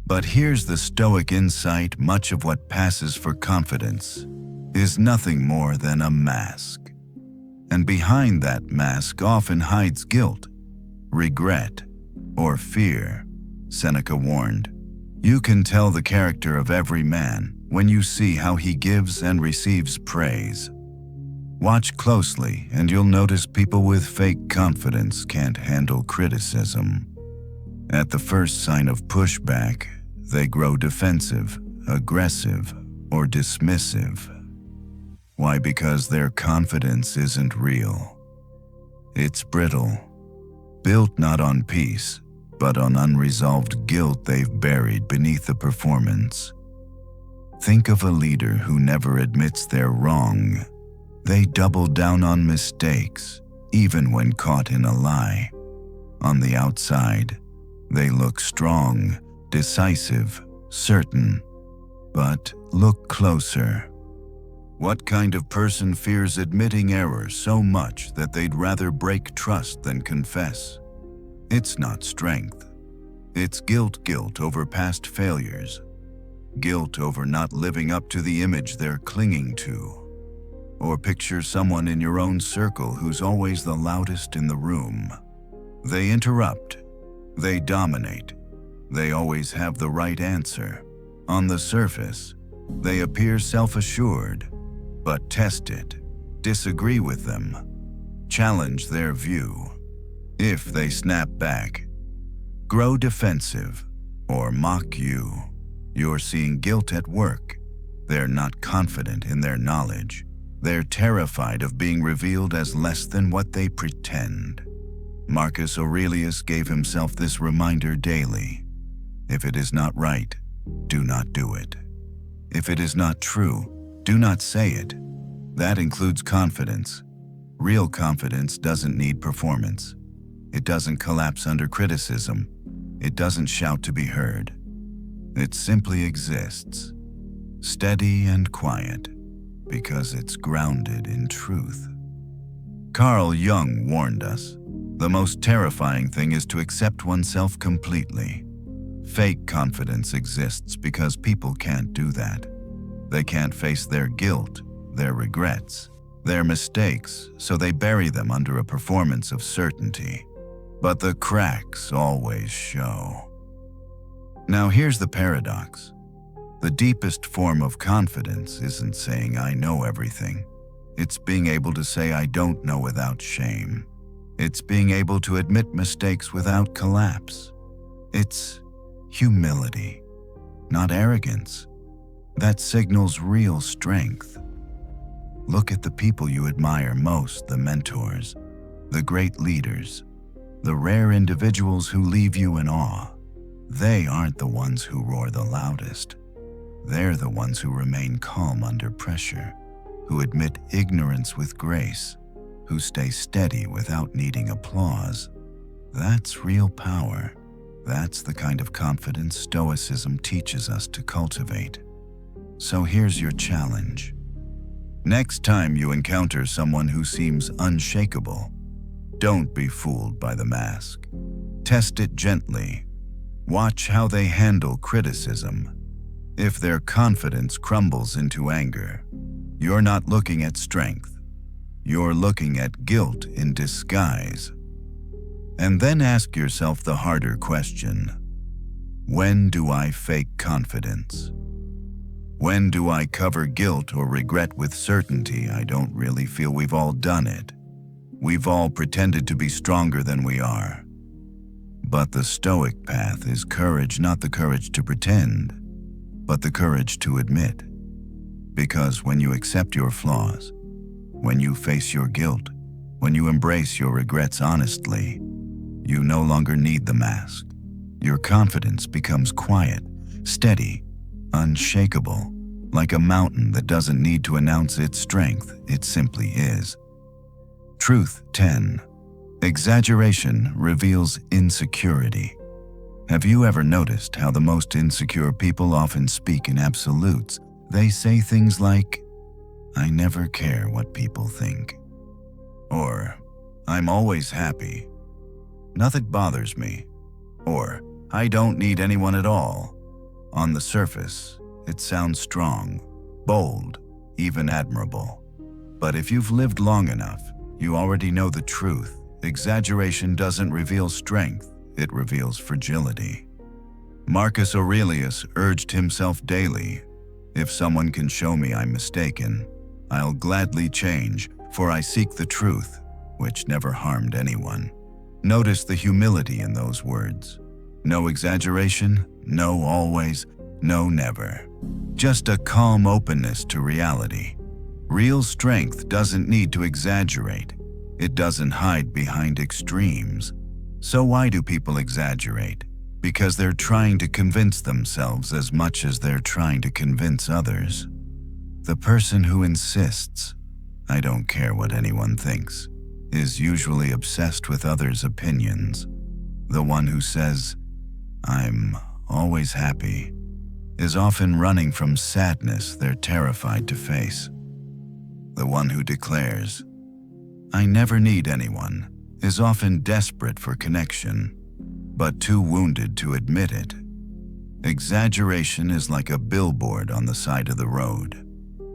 A: But here's the Stoic insight: much of what passes for confidence is nothing more than a mask. And behind that mask often hides guilt, regret, or fear. Seneca warned, "You can tell the character of every man when you see how he gives and receives praise." Watch closely and you'll notice people with fake confidence can't handle criticism. At the first sign of pushback, they grow defensive, aggressive, or dismissive. Why? Because their confidence isn't real. It's brittle, built not on peace, but on unresolved guilt they've buried beneath the performance. Think of a leader who never admits they're wrong. They double down on mistakes, even when caught in a lie. On the outside, they look strong, decisive, certain. But look closer. What kind of person fears admitting error so much that they'd rather break trust than confess? It's not strength. It's guilt over past failures. Guilt over not living up to the image they're clinging to. Or picture someone in your own circle who's always the loudest in the room. They interrupt. They dominate. They always have the right answer. On the surface, they appear self-assured. But test it. Disagree with them. Challenge their view. If they snap back, grow defensive, or mock you, you're seeing guilt at work. They're not confident in their knowledge. They're terrified of being revealed as less than what they pretend. Marcus Aurelius gave himself this reminder daily: if it is not right, do not do it. If it is not true, do not say it. That includes confidence. Real confidence doesn't need performance. It doesn't collapse under criticism. It doesn't shout to be heard. It simply exists, steady and quiet, because it's grounded in truth. Carl Jung warned us, the most terrifying thing is to accept oneself completely. Fake confidence exists because people can't do that. They can't face their guilt, their regrets, their mistakes, so they bury them under a performance of certainty. But the cracks always show. Now here's the paradox. The deepest form of confidence isn't saying I know everything. It's being able to say I don't know without shame. It's being able to admit mistakes without collapse. It's humility, not arrogance. That signals real strength. Look at the people you admire most, the mentors, the great leaders, the rare individuals who leave you in awe. They aren't the ones who roar the loudest. They're the ones who remain calm under pressure, who admit ignorance with grace, who stay steady without needing applause. That's real power. That's the kind of confidence Stoicism teaches us to cultivate. So here's your challenge. Next time you encounter someone who seems unshakable, don't be fooled by the mask. Test it gently. Watch how they handle criticism. If their confidence crumbles into anger, you're not looking at strength. You're looking at guilt in disguise. And then ask yourself the harder question: when do I fake confidence? When do I cover guilt or regret with certainty? I don't really feel we've all done it. We've all pretended to be stronger than we are. But the Stoic path is courage, not the courage to pretend, but the courage to admit. Because when you accept your flaws, when you face your guilt, when you embrace your regrets honestly, you no longer need the mask. Your confidence becomes quiet, steady, unshakable, like a mountain that doesn't need to announce its strength, it simply is. Truth 10. Exaggeration reveals insecurity. Have you ever noticed how the most insecure people often speak in absolutes? They say things like, "I never care what people think," or "I'm always happy," "Nothing bothers me," or "I don't need anyone at all." On the surface, it sounds strong, bold, even admirable. But if you've lived long enough, you already know the truth. Exaggeration doesn't reveal strength, it reveals fragility. Marcus Aurelius urged himself daily, "If someone can show me I'm mistaken, I'll gladly change, for I seek the truth," which never harmed anyone. Notice the humility in those words. No exaggeration, no always, no never. Just a calm openness to reality. Real strength doesn't need to exaggerate. It doesn't hide behind extremes. So why do people exaggerate? Because they're trying to convince themselves as much as they're trying to convince others. The person who insists, "I don't care what anyone thinks," is usually obsessed with others' opinions. The one who says, "I'm always happy," is often running from sadness they're terrified to face. The one who declares, "I never need anyone," is often desperate for connection, but too wounded to admit it. Exaggeration is like a billboard on the side of the road.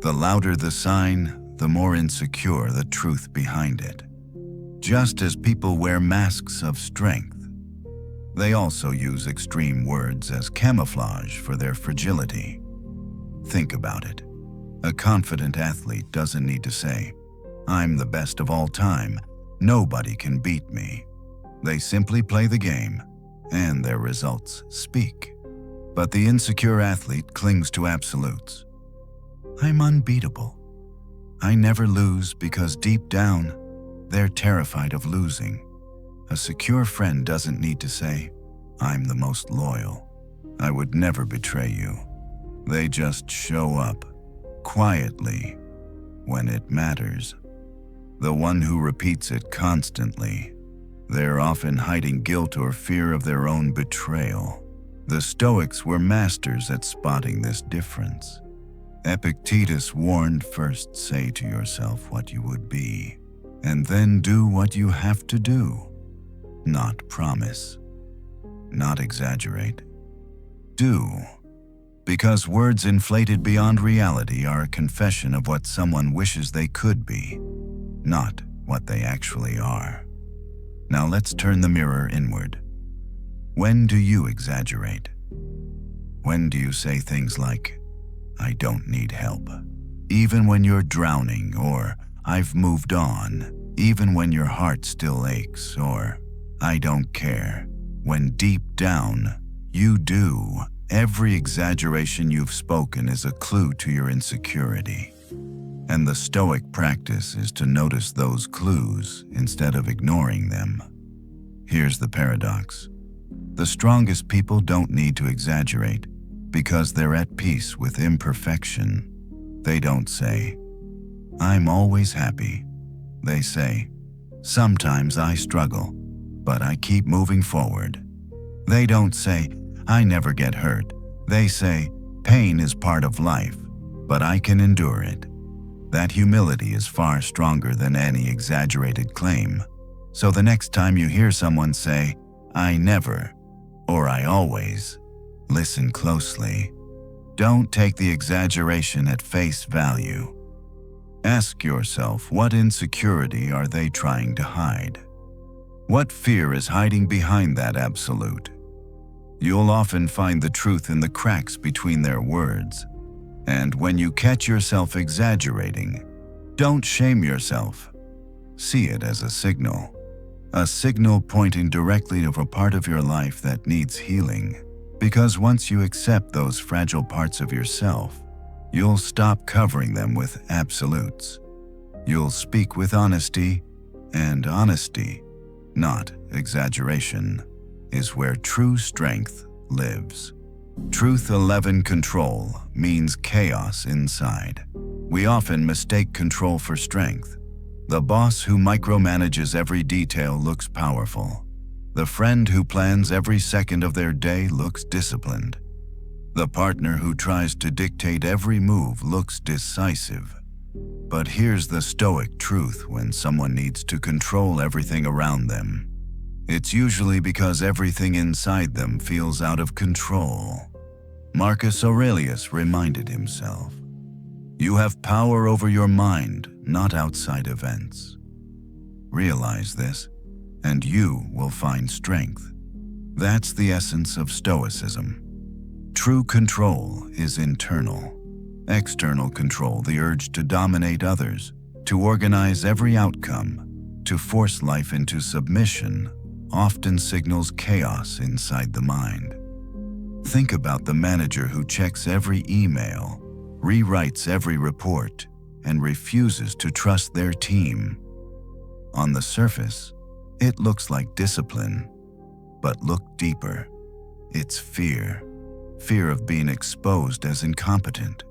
A: The louder the sign, the more insecure the truth behind it. Just as people wear masks of strength, they also use extreme words as camouflage for their fragility. Think about it. A confident athlete doesn't need to say, "I'm the best of all time. Nobody can beat me." They simply play the game, and their results speak. But the insecure athlete clings to absolutes. "I'm unbeatable. I never lose," because deep down, they're terrified of losing. A secure friend doesn't need to say, "I'm the most loyal. I would never betray you." They just show up, quietly, when it matters. The one who repeats it constantly, they're often hiding guilt or fear of their own betrayal. The Stoics were masters at spotting this difference. Epictetus warned, "First say to yourself what you would be, and then do what you have to do." Not promise, not exaggerate. Do. Because words inflated beyond reality are a confession of what someone wishes they could be, not what they actually are. Now let's turn the mirror inward. When do you exaggerate? When do you say things like, "I don't need help," even when you're drowning, or "I've moved on," even when your heart still aches, or "I don't care," when deep down, you do? Every exaggeration you've spoken is a clue to your insecurity. And the Stoic practice is to notice those clues instead of ignoring them. Here's the paradox. The strongest people don't need to exaggerate because they're at peace with imperfection. They don't say, "I'm always happy." They say, "Sometimes I struggle, but I keep moving forward." They don't say, "I never get hurt." They say, "Pain is part of life, but I can endure it." That humility is far stronger than any exaggerated claim. So the next time you hear someone say, "I never," or "I always," listen closely. Don't take the exaggeration at face value. Ask yourself, what insecurity are they trying to hide? What fear is hiding behind that absolute? You'll often find the truth in the cracks between their words. And when you catch yourself exaggerating, don't shame yourself. See it as a signal pointing directly to a part of your life that needs healing. Because once you accept those fragile parts of yourself, you'll stop covering them with absolutes. You'll speak with honesty, and honesty, not exaggeration. is where true strength lives. Truth 11. Control means chaos inside. We often mistake control for strength. The boss who micromanages every detail looks powerful. The friend who plans every second of their day looks disciplined. The partner who tries to dictate every move looks decisive. But here's the Stoic truth when someone needs to control everything around them. It's usually because everything inside them feels out of control. Marcus Aurelius reminded himself, "You have power over your mind, not outside events." Realize this, and you will find strength. That's the essence of Stoicism. True control is internal. External control, the urge to dominate others, to organize every outcome, to force life into submission, often signals chaos inside the mind. Think about the manager who checks every email, rewrites every report, and refuses to trust their team. On the surface, it looks like discipline, but look deeper. It's fear. Fear of being exposed as incompetent.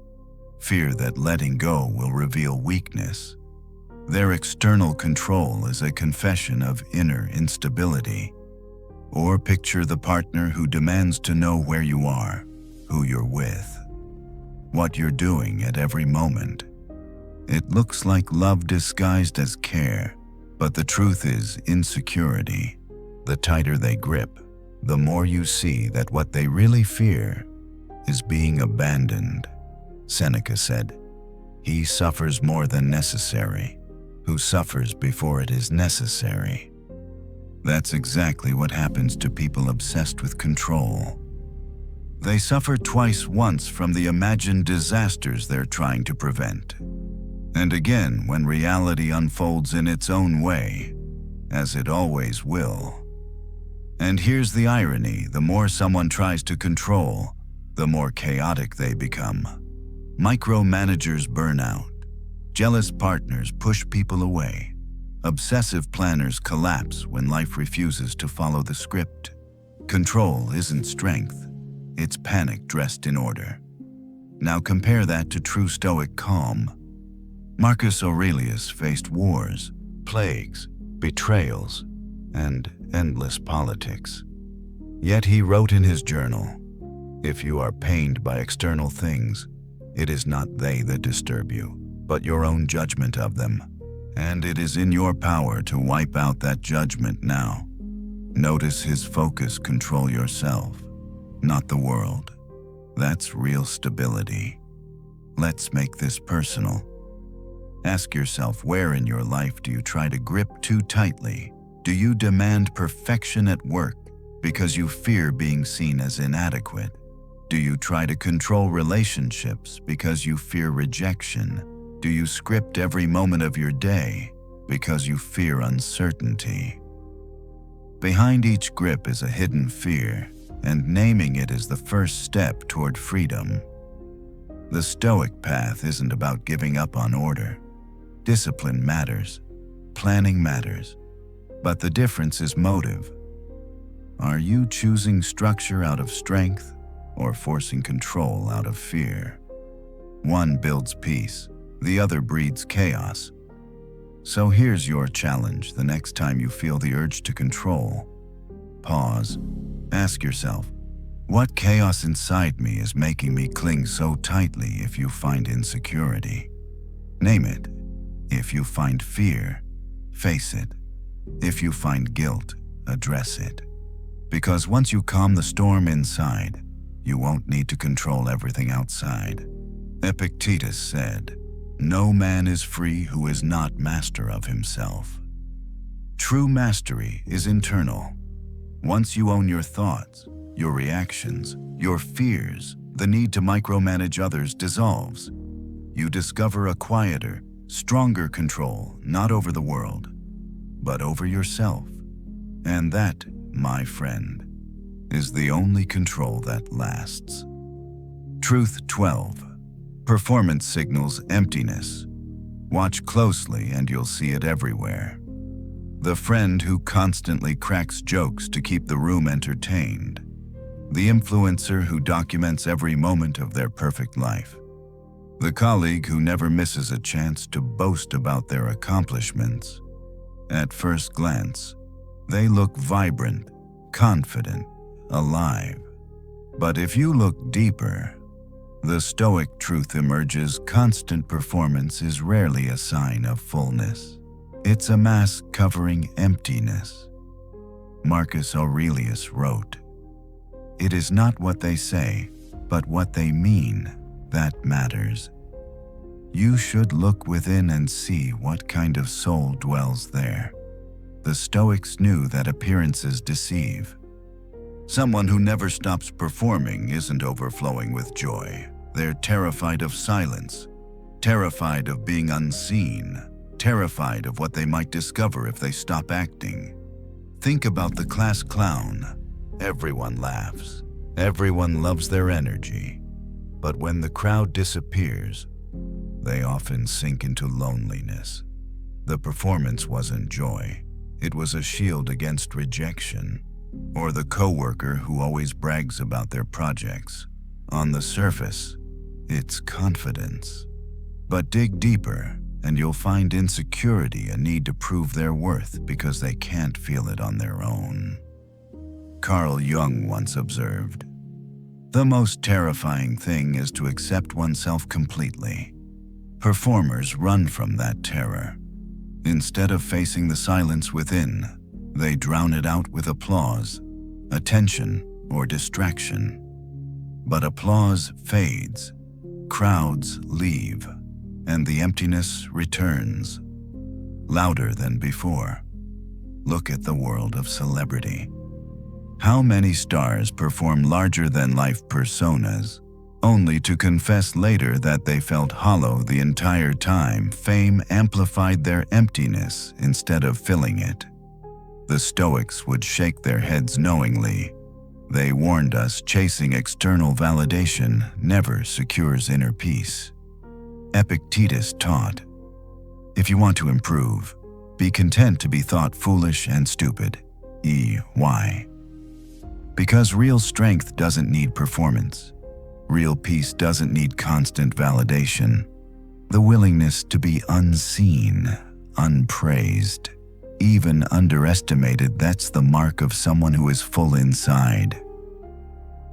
A: Fear that letting go will reveal weakness. Their external control is a confession of inner instability. Or picture the partner who demands to know where you are, who you're with, what you're doing at every moment. It looks like love disguised as care, but the truth is insecurity. The tighter they grip, the more you see that what they really fear is being abandoned. Seneca said, "He suffers more than necessary, who suffers before it is necessary." That's exactly what happens to people obsessed with control. They suffer twice, once from the imagined disasters they're trying to prevent, and again when reality unfolds in its own way, as it always will. And here's the irony: the more someone tries to control, the more chaotic they become. Micromanagers burn out. Jealous partners push people away. Obsessive planners collapse when life refuses to follow the script. Control isn't strength, it's panic dressed in order. Now compare that to true Stoic calm. Marcus Aurelius faced wars, plagues, betrayals, and endless politics. Yet he wrote in his journal, "If you are pained by external things, it is not they that disturb you, but your own judgment of them. And it is in your power to wipe out that judgment now." Notice his focus: control yourself, not the world. That's real stability. Let's make this personal. Ask yourself, where in your life do you try to grip too tightly? Do you demand perfection at work because you fear being seen as inadequate? Do you try to control relationships because you fear rejection? Do you script every moment of your day because you fear uncertainty? Behind each grip is a hidden fear, and naming it is the first step toward freedom. The Stoic path isn't about giving up on order. Discipline matters, planning matters, but the difference is motive. Are you choosing structure out of strength or forcing control out of fear? One builds peace, the other breeds chaos. So here's your challenge: the next time you feel the urge to control, pause, ask yourself, what chaos inside me is making me cling so tightly? If you find insecurity, name it. If you find fear, face it. If you find guilt, address it. Because once you calm the storm inside, you won't need to control everything outside. Epictetus said, "No man is free who is not master of himself." True mastery is internal. Once you own your thoughts, your reactions, your fears, the need to micromanage others dissolves. You discover a quieter, stronger control, not over the world, but over yourself. And that, my friend, is the only control that lasts. Truth 12. Performance signals emptiness. Watch closely and you'll see it everywhere. The friend who constantly cracks jokes to keep the room entertained. The influencer who documents every moment of their perfect life. The colleague who never misses a chance to boast about their accomplishments. At first glance, they look vibrant, confident, alive. But if you look deeper, the Stoic truth emerges: constant performance is rarely a sign of fullness. It's a mask covering emptiness. Marcus Aurelius wrote, "It is not what they say, but what they mean that matters." You should look within and see what kind of soul dwells there. The Stoics knew that appearances deceive. Someone who never stops performing isn't overflowing with joy. They're terrified of silence, terrified of being unseen, terrified of what they might discover if they stop acting. Think about the class clown. Everyone laughs. Everyone loves their energy. But when the crowd disappears, they often sink into loneliness. The performance wasn't joy. It was a shield against rejection. Or the coworker who always brags about their projects. On the surface, it's confidence. But dig deeper, and you'll find insecurity, a need to prove their worth because they can't feel it on their own. Carl Jung once observed, "The most terrifying thing is to accept oneself completely." Performers run from that terror. Instead of facing the silence within, they drown it out with applause, attention, or distraction. But applause fades, crowds leave, and the emptiness returns, louder than before. Look at the world of celebrity. How many stars perform larger-than-life personas, only to confess later that they felt hollow the entire time? Fame amplified their emptiness instead of filling it. The Stoics would shake their heads knowingly. They warned us chasing external validation never secures inner peace. Epictetus taught, "If you want to improve, be content to be thought foolish and stupid." Why? Because real strength doesn't need performance. Real peace doesn't need constant validation. The willingness to be unseen, unpraised, even underestimated, that's the mark of someone who is full inside.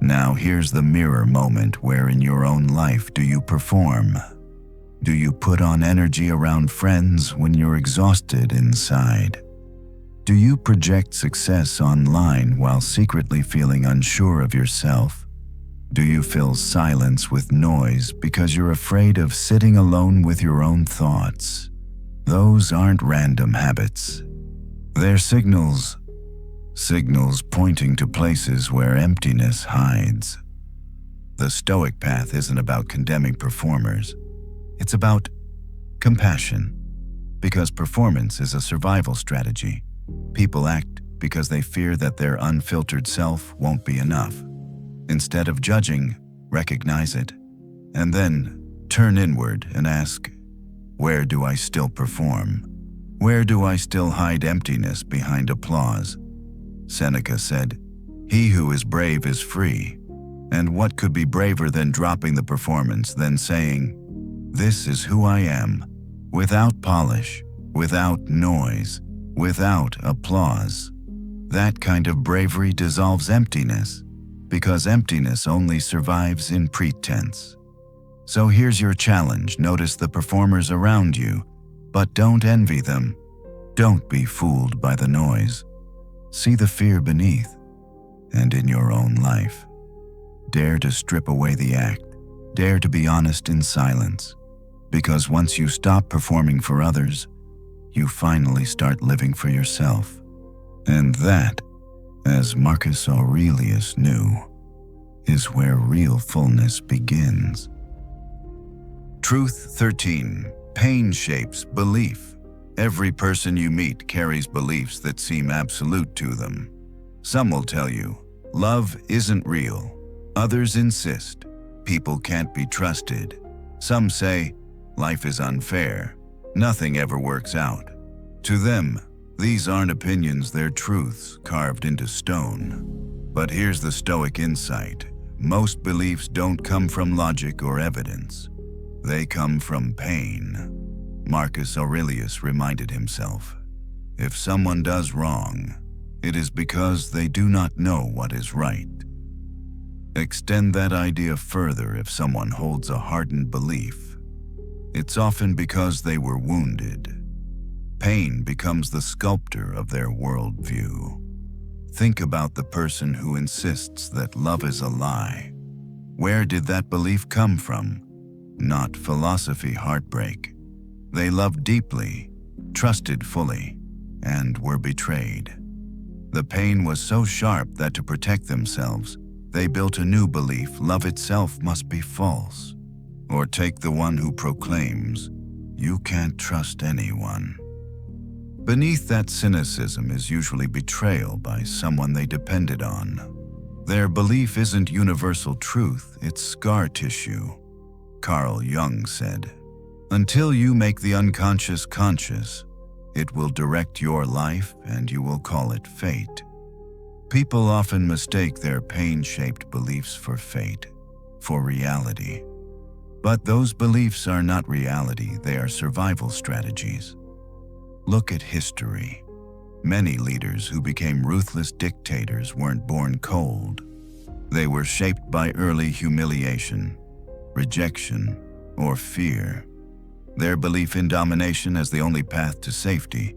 A: Now here's the mirror moment. Where in your own life do you perform? Do you put on energy around friends when you're exhausted inside? Do you project success online while secretly feeling unsure of yourself? Do you fill silence with noise because you're afraid of sitting alone with your own thoughts? Those aren't random habits. They're signals pointing to places where emptiness hides. The Stoic path isn't about condemning performers. It's about compassion. Because performance is a survival strategy. People act because they fear that their unfiltered self won't be enough. Instead of judging, recognize it, and then turn inward and ask, where do I still perform? Where do I still hide emptiness behind applause? Seneca said, "He who is brave is free." And what could be braver than dropping the performance, than saying, "This is who I am," without polish, without noise, without applause? That kind of bravery dissolves emptiness, because emptiness only survives in pretense. So here's your challenge. Notice the performers around you, but don't envy them. Don't be fooled by the noise. See the fear beneath, and in your own life. Dare to strip away the act. Dare to be honest in silence. Because once you stop performing for others, you finally start living for yourself. And that, as Marcus Aurelius knew, is where real fullness begins. Truth 13. Pain shapes belief. Every person you meet carries beliefs that seem absolute to them. Some will tell you, love isn't real. Others insist, people can't be trusted. Some say, life is unfair. Nothing ever works out. To them, These aren't opinions, they're truths carved into stone. But here's the Stoic insight. Most beliefs don't come from logic or evidence. They come from pain. Marcus Aurelius reminded himself, if someone does wrong, it is because they do not know what is right. Extend that idea further. If someone holds a hardened belief, it's often because they were wounded. Pain becomes the sculptor of their worldview. Think about the person who insists that love is a lie. Where did that belief come from? Not philosophy, heartbreak. They loved deeply, trusted fully, and were betrayed. The pain was so sharp that to protect themselves, they built a new belief: love itself must be false. Or take the one who proclaims, you can't trust anyone. Beneath that cynicism is usually betrayal by someone they depended on. Their belief isn't universal truth, it's scar tissue. Carl Jung said, until you make the unconscious conscious, it will direct your life and you will call it fate. People often mistake their pain-shaped beliefs for fate, for reality. But those beliefs are not reality, they are survival strategies. Look at history. Many leaders who became ruthless dictators weren't born cold. They were shaped by early humiliation, rejection, or fear. Their belief in domination as the only path to safety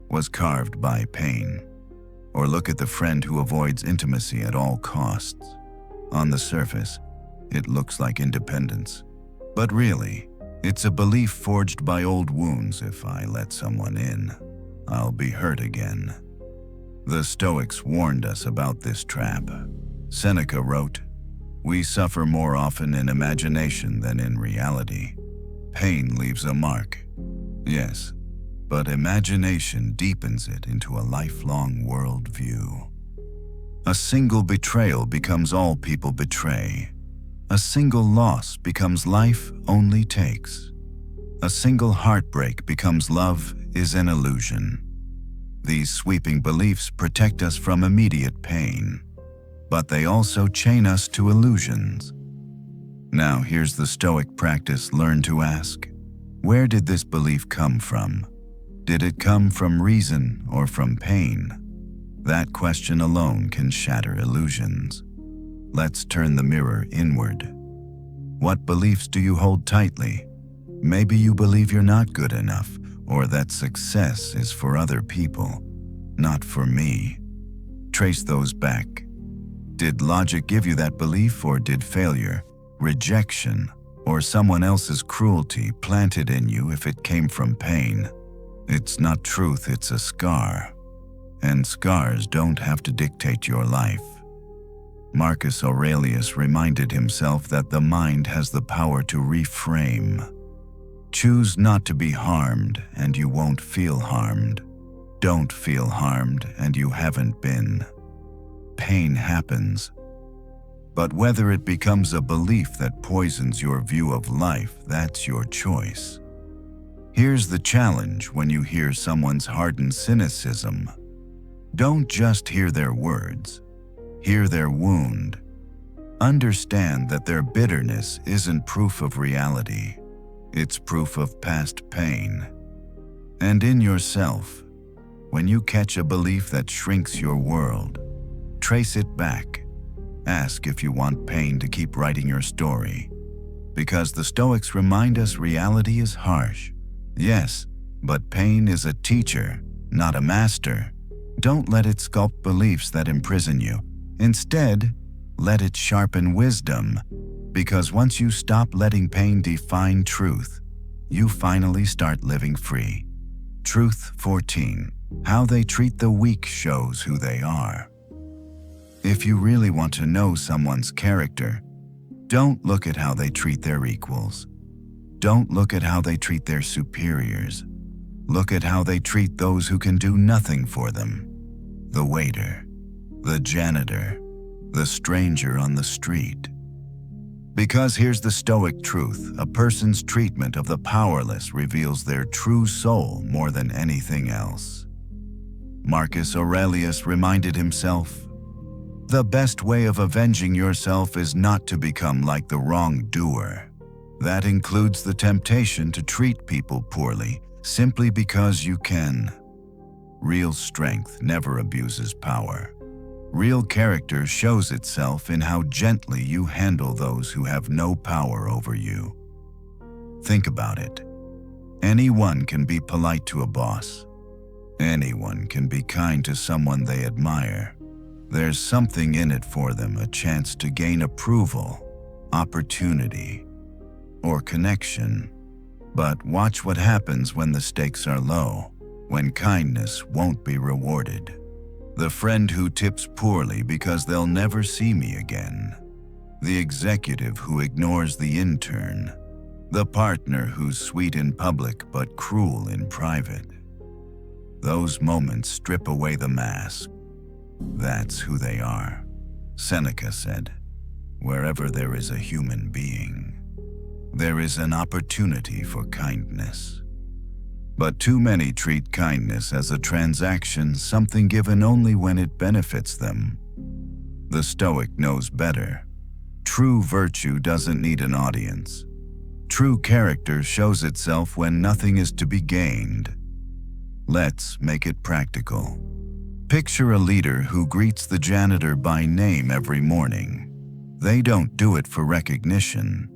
A: was carved by pain. Or look at the friend who avoids intimacy at all costs. On the surface, it looks like independence. But really, it's a belief forged by old wounds. If I let someone in, I'll be hurt again. The Stoics warned us about this trap. Seneca wrote, we suffer more often in imagination than in reality. Pain leaves a mark, yes, but imagination deepens it into a lifelong worldview. A single betrayal becomes all people betray. A single loss becomes life only takes. A single heartbreak becomes love is an illusion. These sweeping beliefs protect us from immediate pain, but they also chain us to illusions. Now here's the Stoic practice. Learn to ask, where did this belief come from? Did it come from reason or from pain? That question alone can shatter illusions. Let's turn the mirror inward. What beliefs do you hold tightly? Maybe you believe you're not good enough, or that success is for other people, not for me. Trace those back. Did logic give you that belief, or did failure, rejection, or someone else's cruelty plant it in you? If it came from pain, it's not truth, it's a scar. And scars don't have to dictate your life. Marcus Aurelius reminded himself that the mind has the power to reframe. Choose not to be harmed and you won't feel harmed. Don't feel harmed and you haven't been. Pain happens. But whether it becomes a belief that poisons your view of life, that's your choice. Here's the challenge when you hear someone's hardened cynicism. Don't just hear their words. Hear their wound. Understand that their bitterness isn't proof of reality. It's proof of past pain. And in yourself, when you catch a belief that shrinks your world, trace it back. Ask if you want pain to keep writing your story. Because the Stoics remind us reality is harsh. Yes, but pain is a teacher, not a master. Don't let it sculpt beliefs that imprison you. Instead, let it sharpen wisdom, because once you stop letting pain define truth, you finally start living free. Truth 14. How they treat the weak shows who they are. If you really want to know someone's character, don't look at how they treat their equals. Don't look at how they treat their superiors. Look at how they treat those who can do nothing for them. The waiter, the janitor, the stranger on the street. Because here's the Stoic truth: a person's treatment of the powerless reveals their true soul more than anything else. Marcus Aurelius reminded himself, "The best way of avenging yourself is not to become like the wrongdoer." That includes the temptation to treat people poorly simply because you can. Real strength never abuses power. Real character shows itself in how gently you handle those who have no power over you. Think about it. Anyone can be polite to a boss. Anyone can be kind to someone they admire. There's something in it for them, a chance to gain approval, opportunity, or connection. But watch what happens when the stakes are low, when kindness won't be rewarded. The friend who tips poorly because they'll never see me again. The executive who ignores the intern. The partner who's sweet in public but cruel in private. Those moments strip away the mask. That's who they are. Seneca said, "Wherever there is a human being, there is an opportunity for kindness." But too many treat kindness as a transaction, something given only when it benefits them. The Stoic knows better. True virtue doesn't need an audience. True character shows itself when nothing is to be gained. Let's make it practical. Picture a leader who greets the janitor by name every morning. They don't do it for recognition.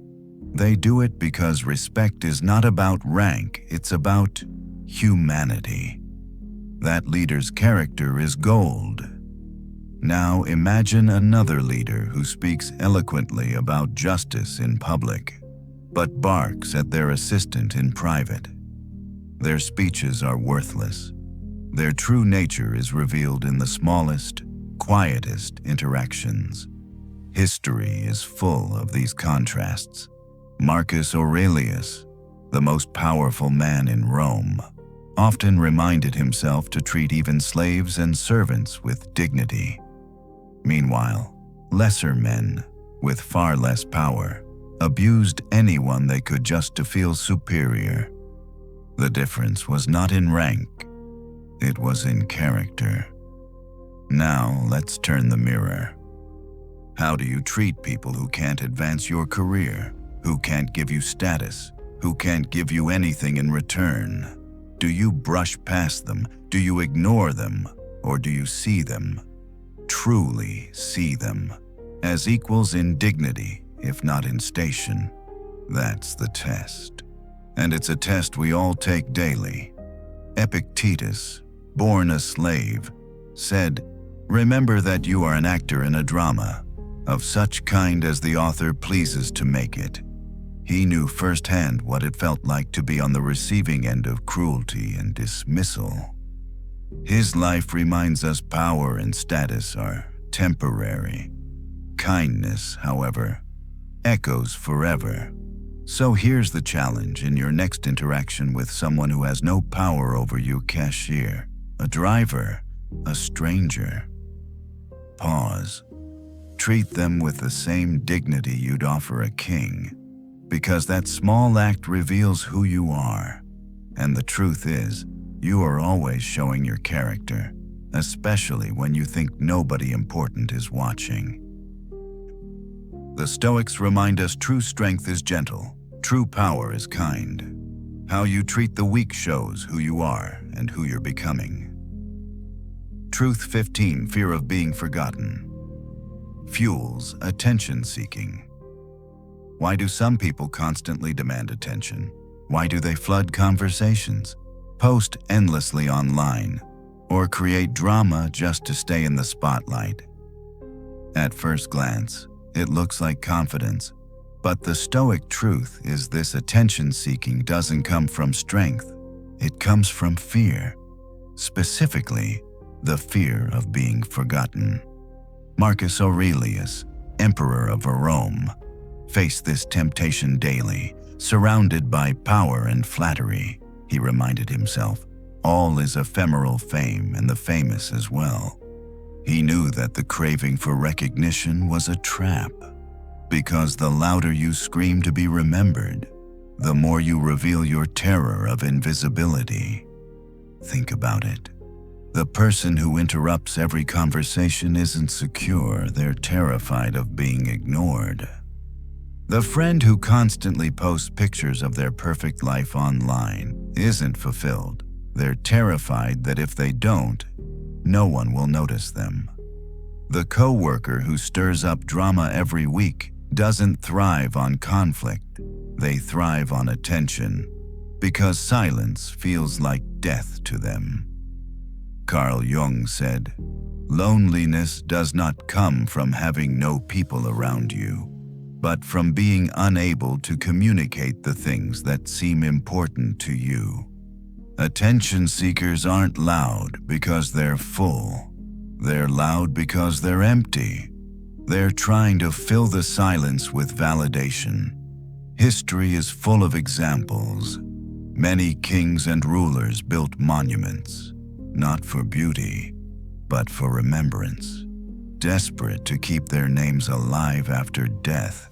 A: They do it because respect is not about rank, it's about humanity. That leader's character is gold. Now imagine another leader who speaks eloquently about justice in public, but barks at their assistant in private. Their speeches are worthless. Their true nature is revealed in the smallest, quietest interactions. History is full of these contrasts. Marcus Aurelius, the most powerful man in Rome, often reminded himself to treat even slaves and servants with dignity. Meanwhile, lesser men, with far less power, abused anyone they could just to feel superior. The difference was not in rank, it was in character. Now let's turn the mirror. How do you treat people who can't advance your career, who can't give you status, who can't give you anything in return? Do you brush past them? Do you ignore them? Or do you see them, truly see them, as equals in dignity, if not in station? That's the test. And it's a test we all take daily. Epictetus, born a slave, said, "Remember that you are an actor in a drama, of such kind as the author pleases to make it." He knew firsthand what it felt like to be on the receiving end of cruelty and dismissal. His life reminds us power and status are temporary. Kindness, however, echoes forever. So here's the challenge in your next interaction with someone who has no power over you: cashier, a driver, a stranger. Pause. Treat them with the same dignity you'd offer a king, because that small act reveals who you are. And the truth is, you are always showing your character, especially when you think nobody important is watching. The Stoics remind us true strength is gentle, true power is kind. How you treat the weak shows who you are and who you're becoming. Truth 15, fear of being forgotten. Fuels attention-seeking. Why do some people constantly demand attention? Why do they flood conversations, post endlessly online, or create drama just to stay in the spotlight? At first glance, it looks like confidence, but the Stoic truth is this: attention-seeking doesn't come from strength, it comes from fear, specifically the fear of being forgotten. Marcus Aurelius, emperor of Rome, faced this temptation daily. Surrounded by power and flattery, he reminded himself, all is ephemeral fame and the famous as well. He knew that the craving for recognition was a trap, because the louder you scream to be remembered, the more you reveal your terror of invisibility. Think about it. The person who interrupts every conversation isn't secure, they're terrified of being ignored. The friend who constantly posts pictures of their perfect life online isn't fulfilled. They're terrified that if they don't, no one will notice them. The coworker who stirs up drama every week doesn't thrive on conflict. They thrive on attention, because silence feels like death to them. Carl Jung said, "Loneliness does not come from having no people around you, but from being unable to communicate the things that seem important to you." Attention seekers aren't loud because they're full. They're loud because they're empty. They're trying to fill the silence with validation. History is full of examples. Many kings and rulers built monuments, not for beauty, but for remembrance, desperate to keep their names alive after death.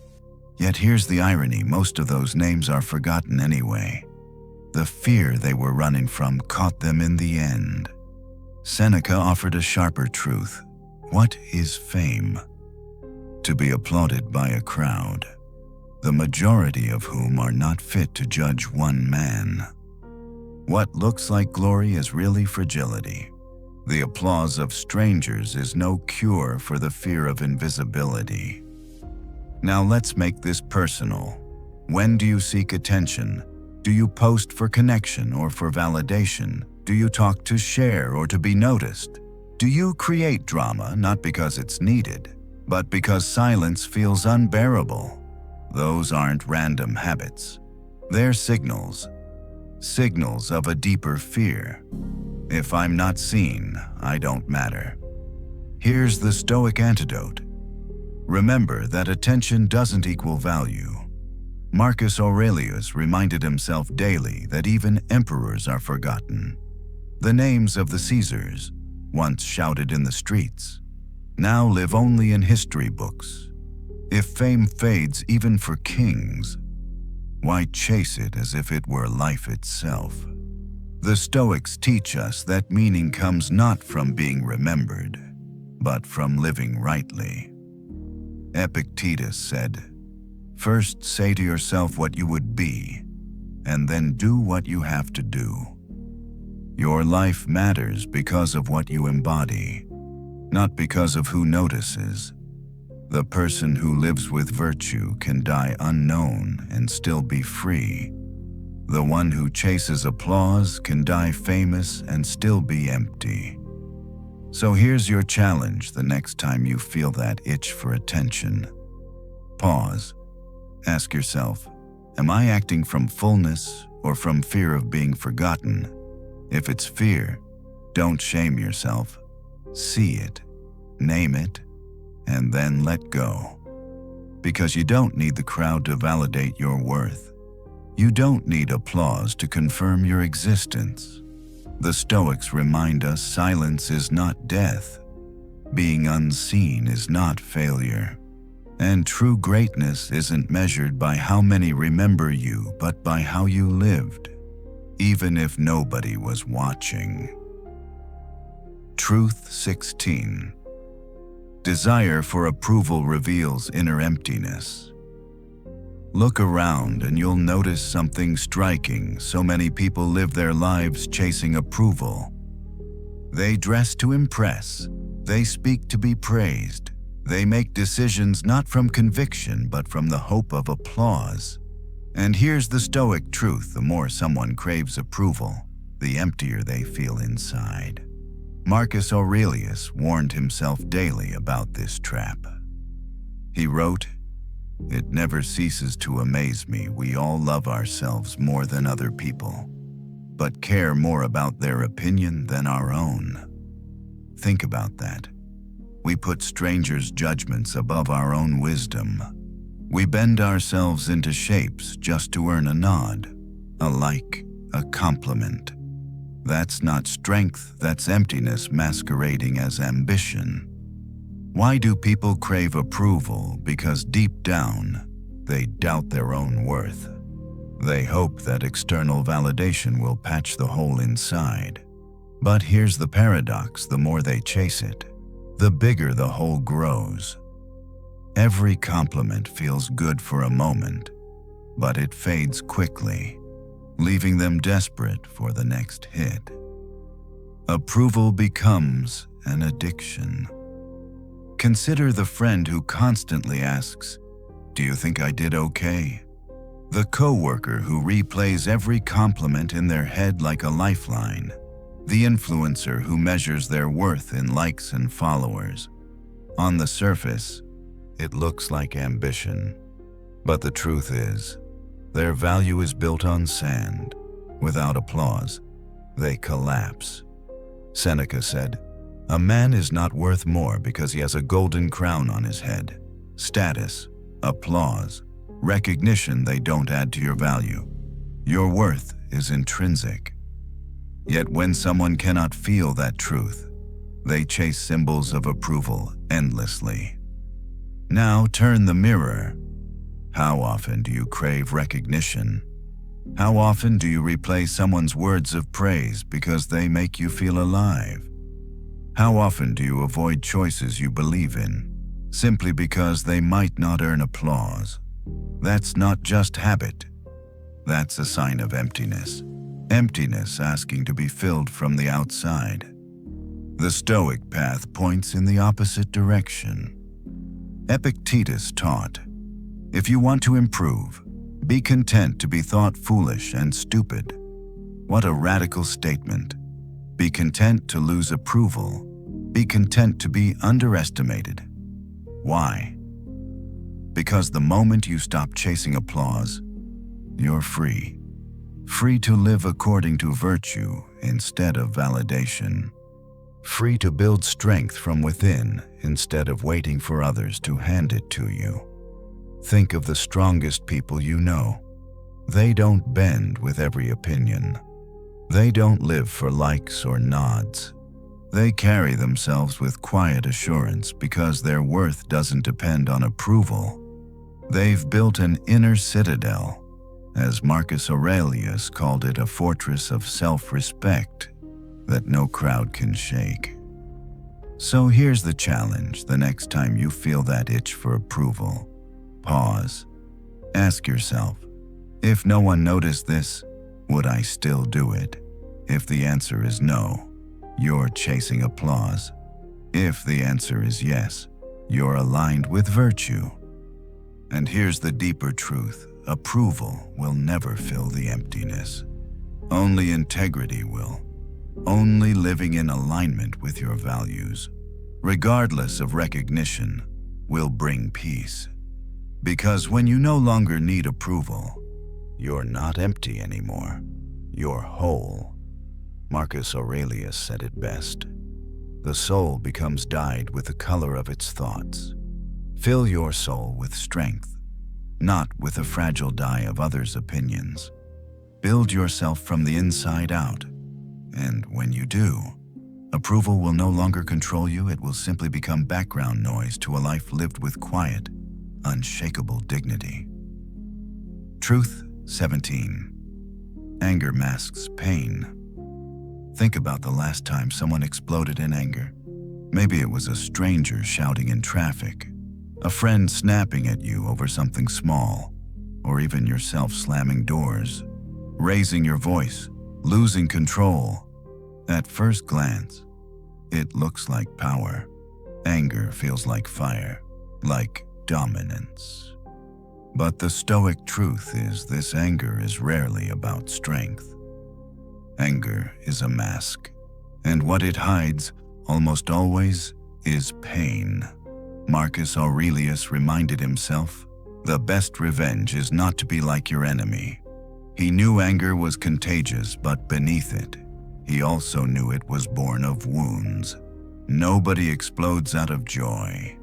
A: Yet here's the irony, most of those names are forgotten anyway. The fear they were running from caught them in the end. Seneca offered a sharper truth. What is fame? To be applauded by a crowd, the majority of whom are not fit to judge one man. What looks like glory is really fragility. The applause of strangers is no cure for the fear of invisibility. Now let's make this personal. When do you seek attention? Do you post for connection or for validation? Do you talk to share or to be noticed? Do you create drama not because it's needed, but because silence feels unbearable? Those aren't random habits. They're signals of a deeper fear. If I'm not seen, I don't matter. Here's the Stoic antidote. Remember that attention doesn't equal value. Marcus Aurelius reminded himself daily that even emperors are forgotten. The names of the Caesars, once shouted in the streets, now live only in history books. If fame fades even for kings, why chase it as if it were life itself? The Stoics teach us that meaning comes not from being remembered, but from living rightly. Epictetus said, "First say to yourself what you would be, and then do what you have to do." Your life matters because of what you embody, not because of who notices. The person who lives with virtue can die unknown and still be free. The one who chases applause can die famous and still be empty. So here's your challenge the next time you feel that itch for attention. Pause. Ask yourself, am I acting from fullness or from fear of being forgotten? If it's fear, don't shame yourself. See it, name it, and then let go. Because you don't need the crowd to validate your worth. You don't need applause to confirm your existence. The Stoics remind us silence is not death. Being unseen is not failure. And true greatness isn't measured by how many remember you, but by how you lived, even if nobody was watching. Truth 16. Desire for approval reveals inner emptiness. Look around and you'll notice something striking. So many people live their lives chasing approval. They dress to impress. They speak to be praised. They make decisions not from conviction, but from the hope of applause. And here's the Stoic truth: the more someone craves approval, the emptier they feel inside. Marcus Aurelius warned himself daily about this trap. He wrote, "It never ceases to amaze me we all love ourselves more than other people, but care more about their opinion than our own." Think about that. We put strangers' judgments above our own wisdom. We bend ourselves into shapes just to earn a nod, a like, a compliment. That's not strength, that's emptiness masquerading as ambition. Why do people crave approval? Because deep down, they doubt their own worth. They hope that external validation will patch the hole inside. But here's the paradox: the more they chase it, the bigger the hole grows. Every compliment feels good for a moment, but it fades quickly, leaving them desperate for the next hit. Approval becomes an addiction. Consider the friend who constantly asks, "Do you think I did okay?" The coworker who replays every compliment in their head like a lifeline. The influencer who measures their worth in likes and followers. On the surface, it looks like ambition, but the truth is, their value is built on sand. Without applause, they collapse. Seneca said, "A man is not worth more because he has a golden crown on his head. Status, applause, recognition, they don't add to your value. Your worth is intrinsic." Yet when someone cannot feel that truth, they chase symbols of approval endlessly. Now turn the mirror. How often do you crave recognition? How often do you replay someone's words of praise because they make you feel alive? How often do you avoid choices you believe in simply because they might not earn applause? That's not just habit. That's a sign of emptiness. Emptiness asking to be filled from the outside. The Stoic path points in the opposite direction. Epictetus taught, "If you want to improve, be content to be thought foolish and stupid." What a radical statement. Be content to lose approval. Be content to be underestimated. Why? Because the moment you stop chasing applause, you're free. Free to live according to virtue instead of validation. Free to build strength from within instead of waiting for others to hand it to you. Think of the strongest people you know. They don't bend with every opinion. They don't live for likes or nods. They carry themselves with quiet assurance because their worth doesn't depend on approval. They've built an inner citadel, as Marcus Aurelius called it, a fortress of self-respect that no crowd can shake. So here's the challenge: the next time you feel that itch for approval, pause. Ask yourself, if no one noticed this, would I still do it? If the answer is no, you're chasing applause. If the answer is yes, you're aligned with virtue. And here's the deeper truth: approval will never fill the emptiness. Only integrity will. Only living in alignment with your values, regardless of recognition, will bring peace. Because when you no longer need approval, you're not empty anymore. You're whole. Marcus Aurelius said it best. The soul becomes dyed with the color of its thoughts. Fill your soul with strength, not with the fragile dye of others' opinions. Build yourself from the inside out. And when you do, approval will no longer control you. It will simply become background noise to a life lived with quiet, unshakable dignity. Truth 17. Anger masks pain. Think about the last time someone exploded in anger. Maybe it was a stranger shouting in traffic, a friend snapping at you over something small, or even yourself slamming doors, raising your voice, losing control. At first glance, it looks like power. Anger feels like fire, like dominance. But the Stoic truth is this: anger is rarely about strength. Anger is a mask, and what it hides, almost always, is pain. Marcus Aurelius reminded himself, the best revenge is not to be like your enemy. He knew anger was contagious, but beneath it, he also knew it was born of wounds. Nobody explodes out of joy.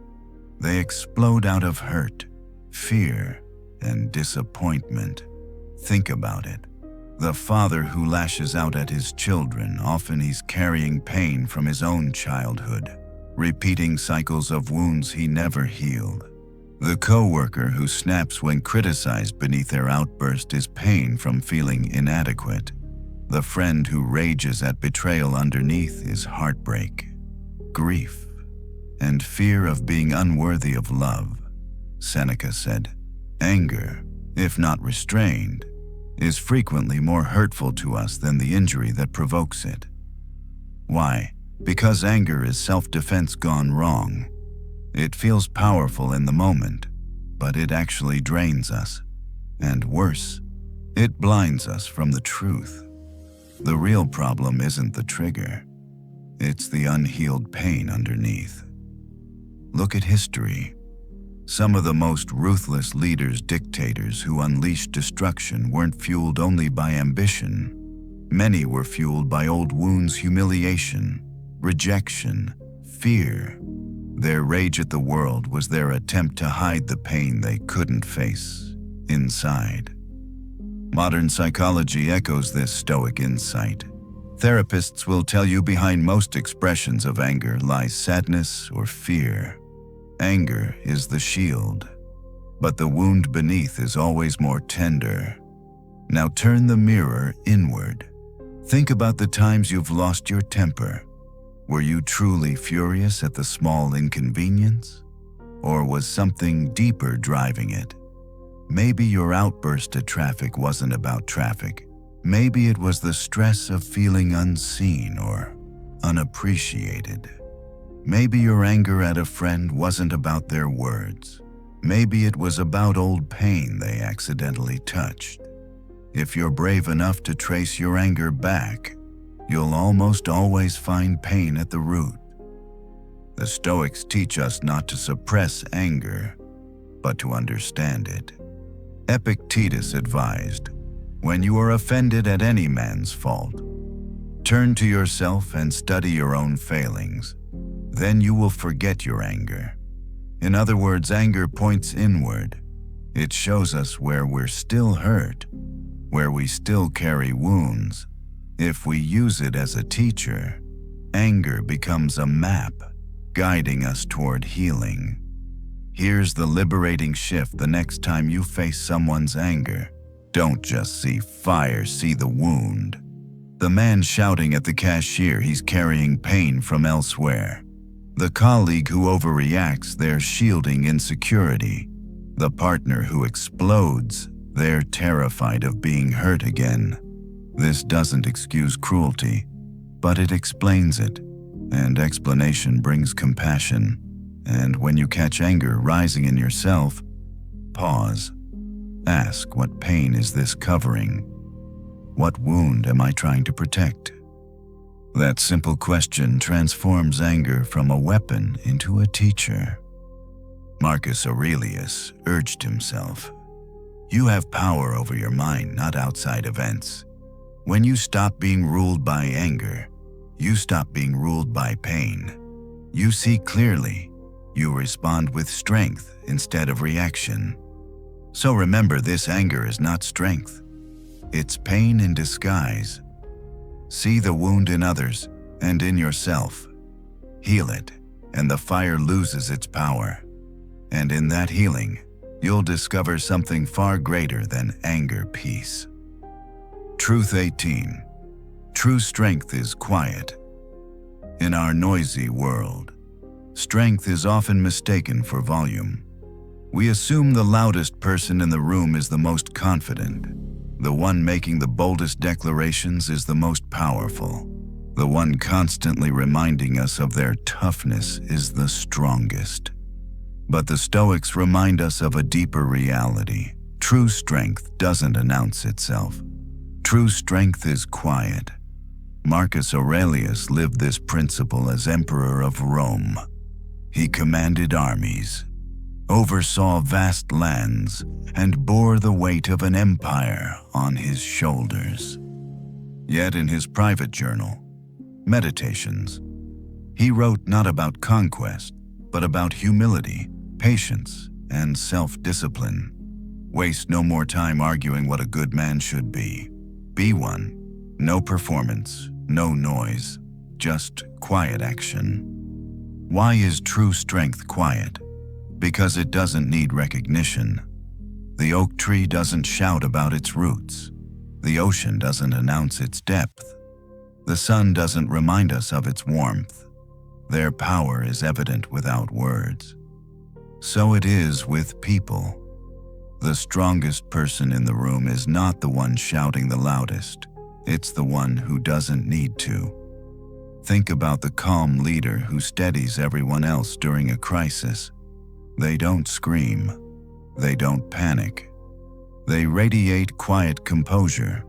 A: They explode out of hurt, fear, and disappointment. Think about it. The father who lashes out at his children, often he's carrying pain from his own childhood, repeating cycles of wounds he never healed. The coworker who snaps when criticized, beneath their outburst is pain from feeling inadequate. The friend who rages at betrayal underneath is heartbreak, grief, and fear of being unworthy of love. Seneca said, "Anger, if not restrained, is frequently more hurtful to us than the injury that provokes it." Why? Because anger is self-defense gone wrong. It feels powerful in the moment, but it actually drains us. And worse, it blinds us from the truth. The real problem isn't the trigger. It's the unhealed pain underneath. Look at history. Some of the most ruthless leaders, dictators who unleashed destruction weren't fueled only by ambition. Many were fueled by old wounds, humiliation, rejection, fear. Their rage at the world was their attempt to hide the pain they couldn't face inside. Modern psychology echoes this Stoic insight. Therapists will tell you behind most expressions of anger lies sadness or fear. Anger is the shield, but the wound beneath is always more tender. Now turn the mirror inward. Think about the times you've lost your temper. Were you truly furious at the small inconvenience? Or was something deeper driving it? Maybe your outburst at traffic wasn't about traffic. Maybe it was the stress of feeling unseen or unappreciated. Maybe your anger at a friend wasn't about their words. Maybe it was about old pain they accidentally touched. If you're brave enough to trace your anger back, you'll almost always find pain at the root. The Stoics teach us not to suppress anger, but to understand it. Epictetus advised, "When you are offended at any man's fault, turn to yourself and study your own failings. Then you will forget your anger." In other words, anger points inward. It shows us where we're still hurt, where we still carry wounds. If we use it as a teacher, anger becomes a map, guiding us toward healing. Here's the liberating shift the next time you face someone's anger. Don't just see fire, see the wound. The man shouting at the cashier, he's carrying pain from elsewhere. The colleague who overreacts, they're shielding insecurity. The partner who explodes, they're terrified of being hurt again. This doesn't excuse cruelty, but it explains it, and explanation brings compassion. And when you catch anger rising in yourself, pause. Ask, what pain is this covering? What wound am I trying to protect? That simple question transforms anger from a weapon into a teacher. Marcus Aurelius urged himself, "You have power over your mind, not outside events. When you stop being ruled by anger, you stop being ruled by pain. You see clearly. You respond with strength instead of reaction." So remember, this anger is not strength. It's pain in disguise. See the wound in others and in yourself. Heal it, and the fire loses its power. And in that healing, you'll discover something far greater than anger, peace. Truth 18. True strength is quiet. In our noisy world, strength is often mistaken for volume. We assume the loudest person in the room is the most confident. The one making the boldest declarations is the most powerful. The one constantly reminding us of their toughness is the strongest. But the Stoics remind us of a deeper reality. True strength doesn't announce itself. True strength is quiet. Marcus Aurelius lived this principle as emperor of Rome. He commanded armies, oversaw vast lands, and bore the weight of an empire on his shoulders. Yet in his private journal, Meditations, he wrote not about conquest, but about humility, patience, and self-discipline. Waste no more time arguing what a good man should be. Be one. No performance, no noise, just quiet action. Why is true strength quiet? Because it doesn't need recognition. The oak tree doesn't shout about its roots. The ocean doesn't announce its depth. The sun doesn't remind us of its warmth. Their power is evident without words. So it is with people. The strongest person in the room is not the one shouting the loudest. It's the one who doesn't need to. Think about the calm leader who steadies everyone else during a crisis. They don't scream. They don't panic. They radiate quiet composure.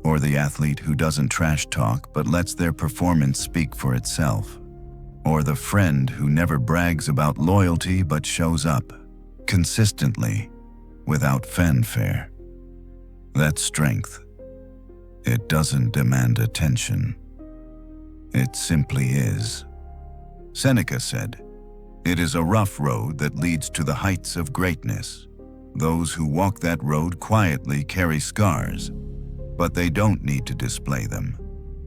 A: Or the athlete who doesn't trash talk but lets their performance speak for itself. Or the friend who never brags about loyalty but shows up, consistently, without fanfare. That's strength. It doesn't demand attention. It simply is. Seneca said, "It is a rough road that leads to the heights of greatness. Those who walk that road quietly carry scars, but they don't need to display them.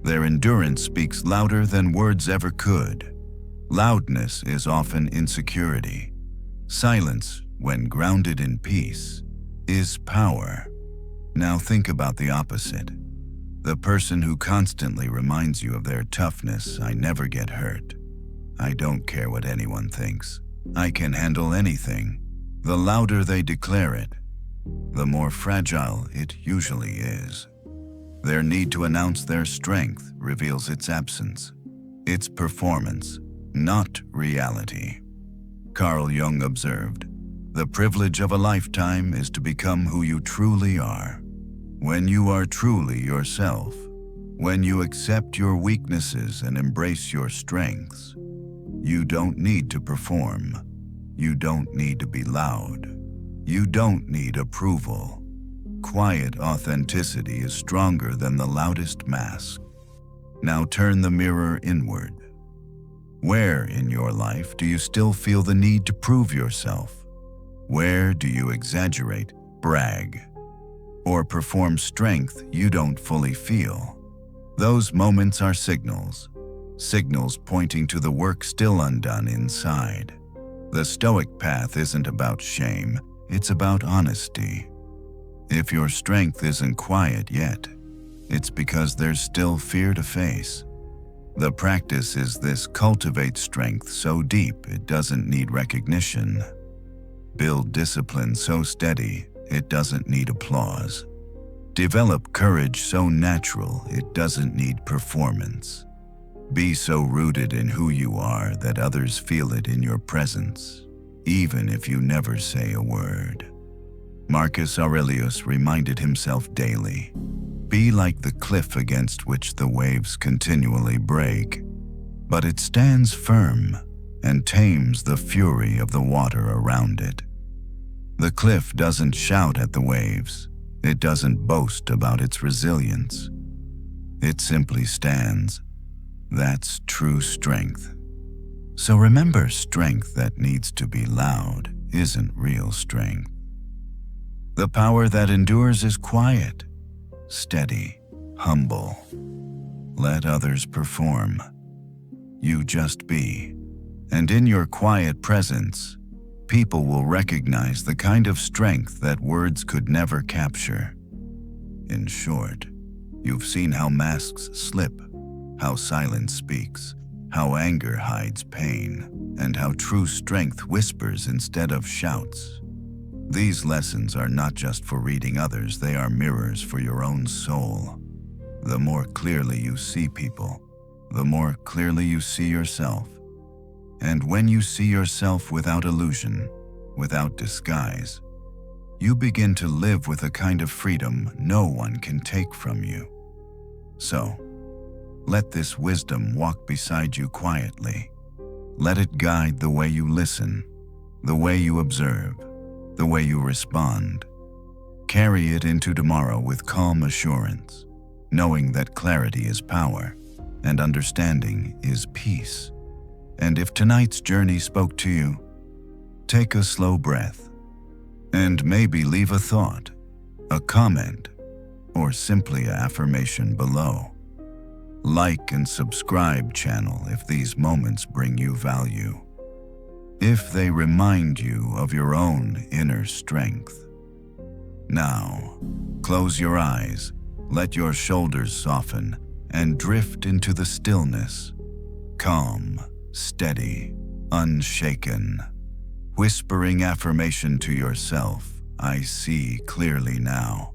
A: Their endurance speaks louder than words ever could. Loudness is often insecurity. Silence, when grounded in peace, is power." Now think about the opposite. The person who constantly reminds you of their toughness. "I never get hurt. I don't care what anyone thinks. I can handle anything." The louder they declare it, the more fragile it usually is. Their need to announce their strength reveals its absence. Its performance, not reality. Carl Jung observed, "The privilege of a lifetime is to become who you truly are. When you are truly yourself, when you accept your weaknesses and embrace your strengths, you don't need to perform. You don't need to be loud. You don't need approval. Quiet authenticity is stronger than the loudest mask." Now turn the mirror inward. Where in your life do you still feel the need to prove yourself? Where do you exaggerate, brag, or perform strength you don't fully feel? Those moments are signals pointing to the work still undone inside. The Stoic path isn't about shame, it's about honesty. If your strength isn't quiet yet, it's because there's still fear to face. The practice is this: cultivate strength so deep it doesn't need recognition. Build discipline so steady it doesn't need applause. Develop courage so natural it doesn't need performance. Be so rooted in who you are that others feel it in your presence, even if you never say a word. Marcus Aurelius reminded himself daily, "Be like the cliff against which the waves continually break, but it stands firm and tames the fury of the water around it." The cliff doesn't shout at the waves. It doesn't boast about its resilience. It simply stands. That's true strength. So remember, strength that needs to be loud isn't real strength. The power that endures is quiet, steady, humble. Let others perform. You just be. And in your quiet presence, people will recognize the kind of strength that words could never capture. In short, you've seen how masks slip, how silence speaks, how anger hides pain, and how true strength whispers instead of shouts. These lessons are not just for reading others, they are mirrors for your own soul. The more clearly you see people, the more clearly you see yourself. And when you see yourself without illusion, without disguise, you begin to live with a kind of freedom no one can take from you. So, let this wisdom walk beside you quietly. Let it guide the way you listen, the way you observe, the way you respond. Carry it into tomorrow with calm assurance, knowing that clarity is power and understanding is peace. And if tonight's journey spoke to you, take a slow breath and maybe leave a thought, a comment, or simply an affirmation below. Like and subscribe channel if these moments bring you value, if they remind you of your own inner strength. Now, close your eyes, Let your shoulders soften and drift into the stillness. Calm, steady, unshaken. Whispering affirmation to yourself, I see clearly now.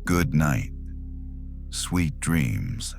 A: Good night. Sweet dreams.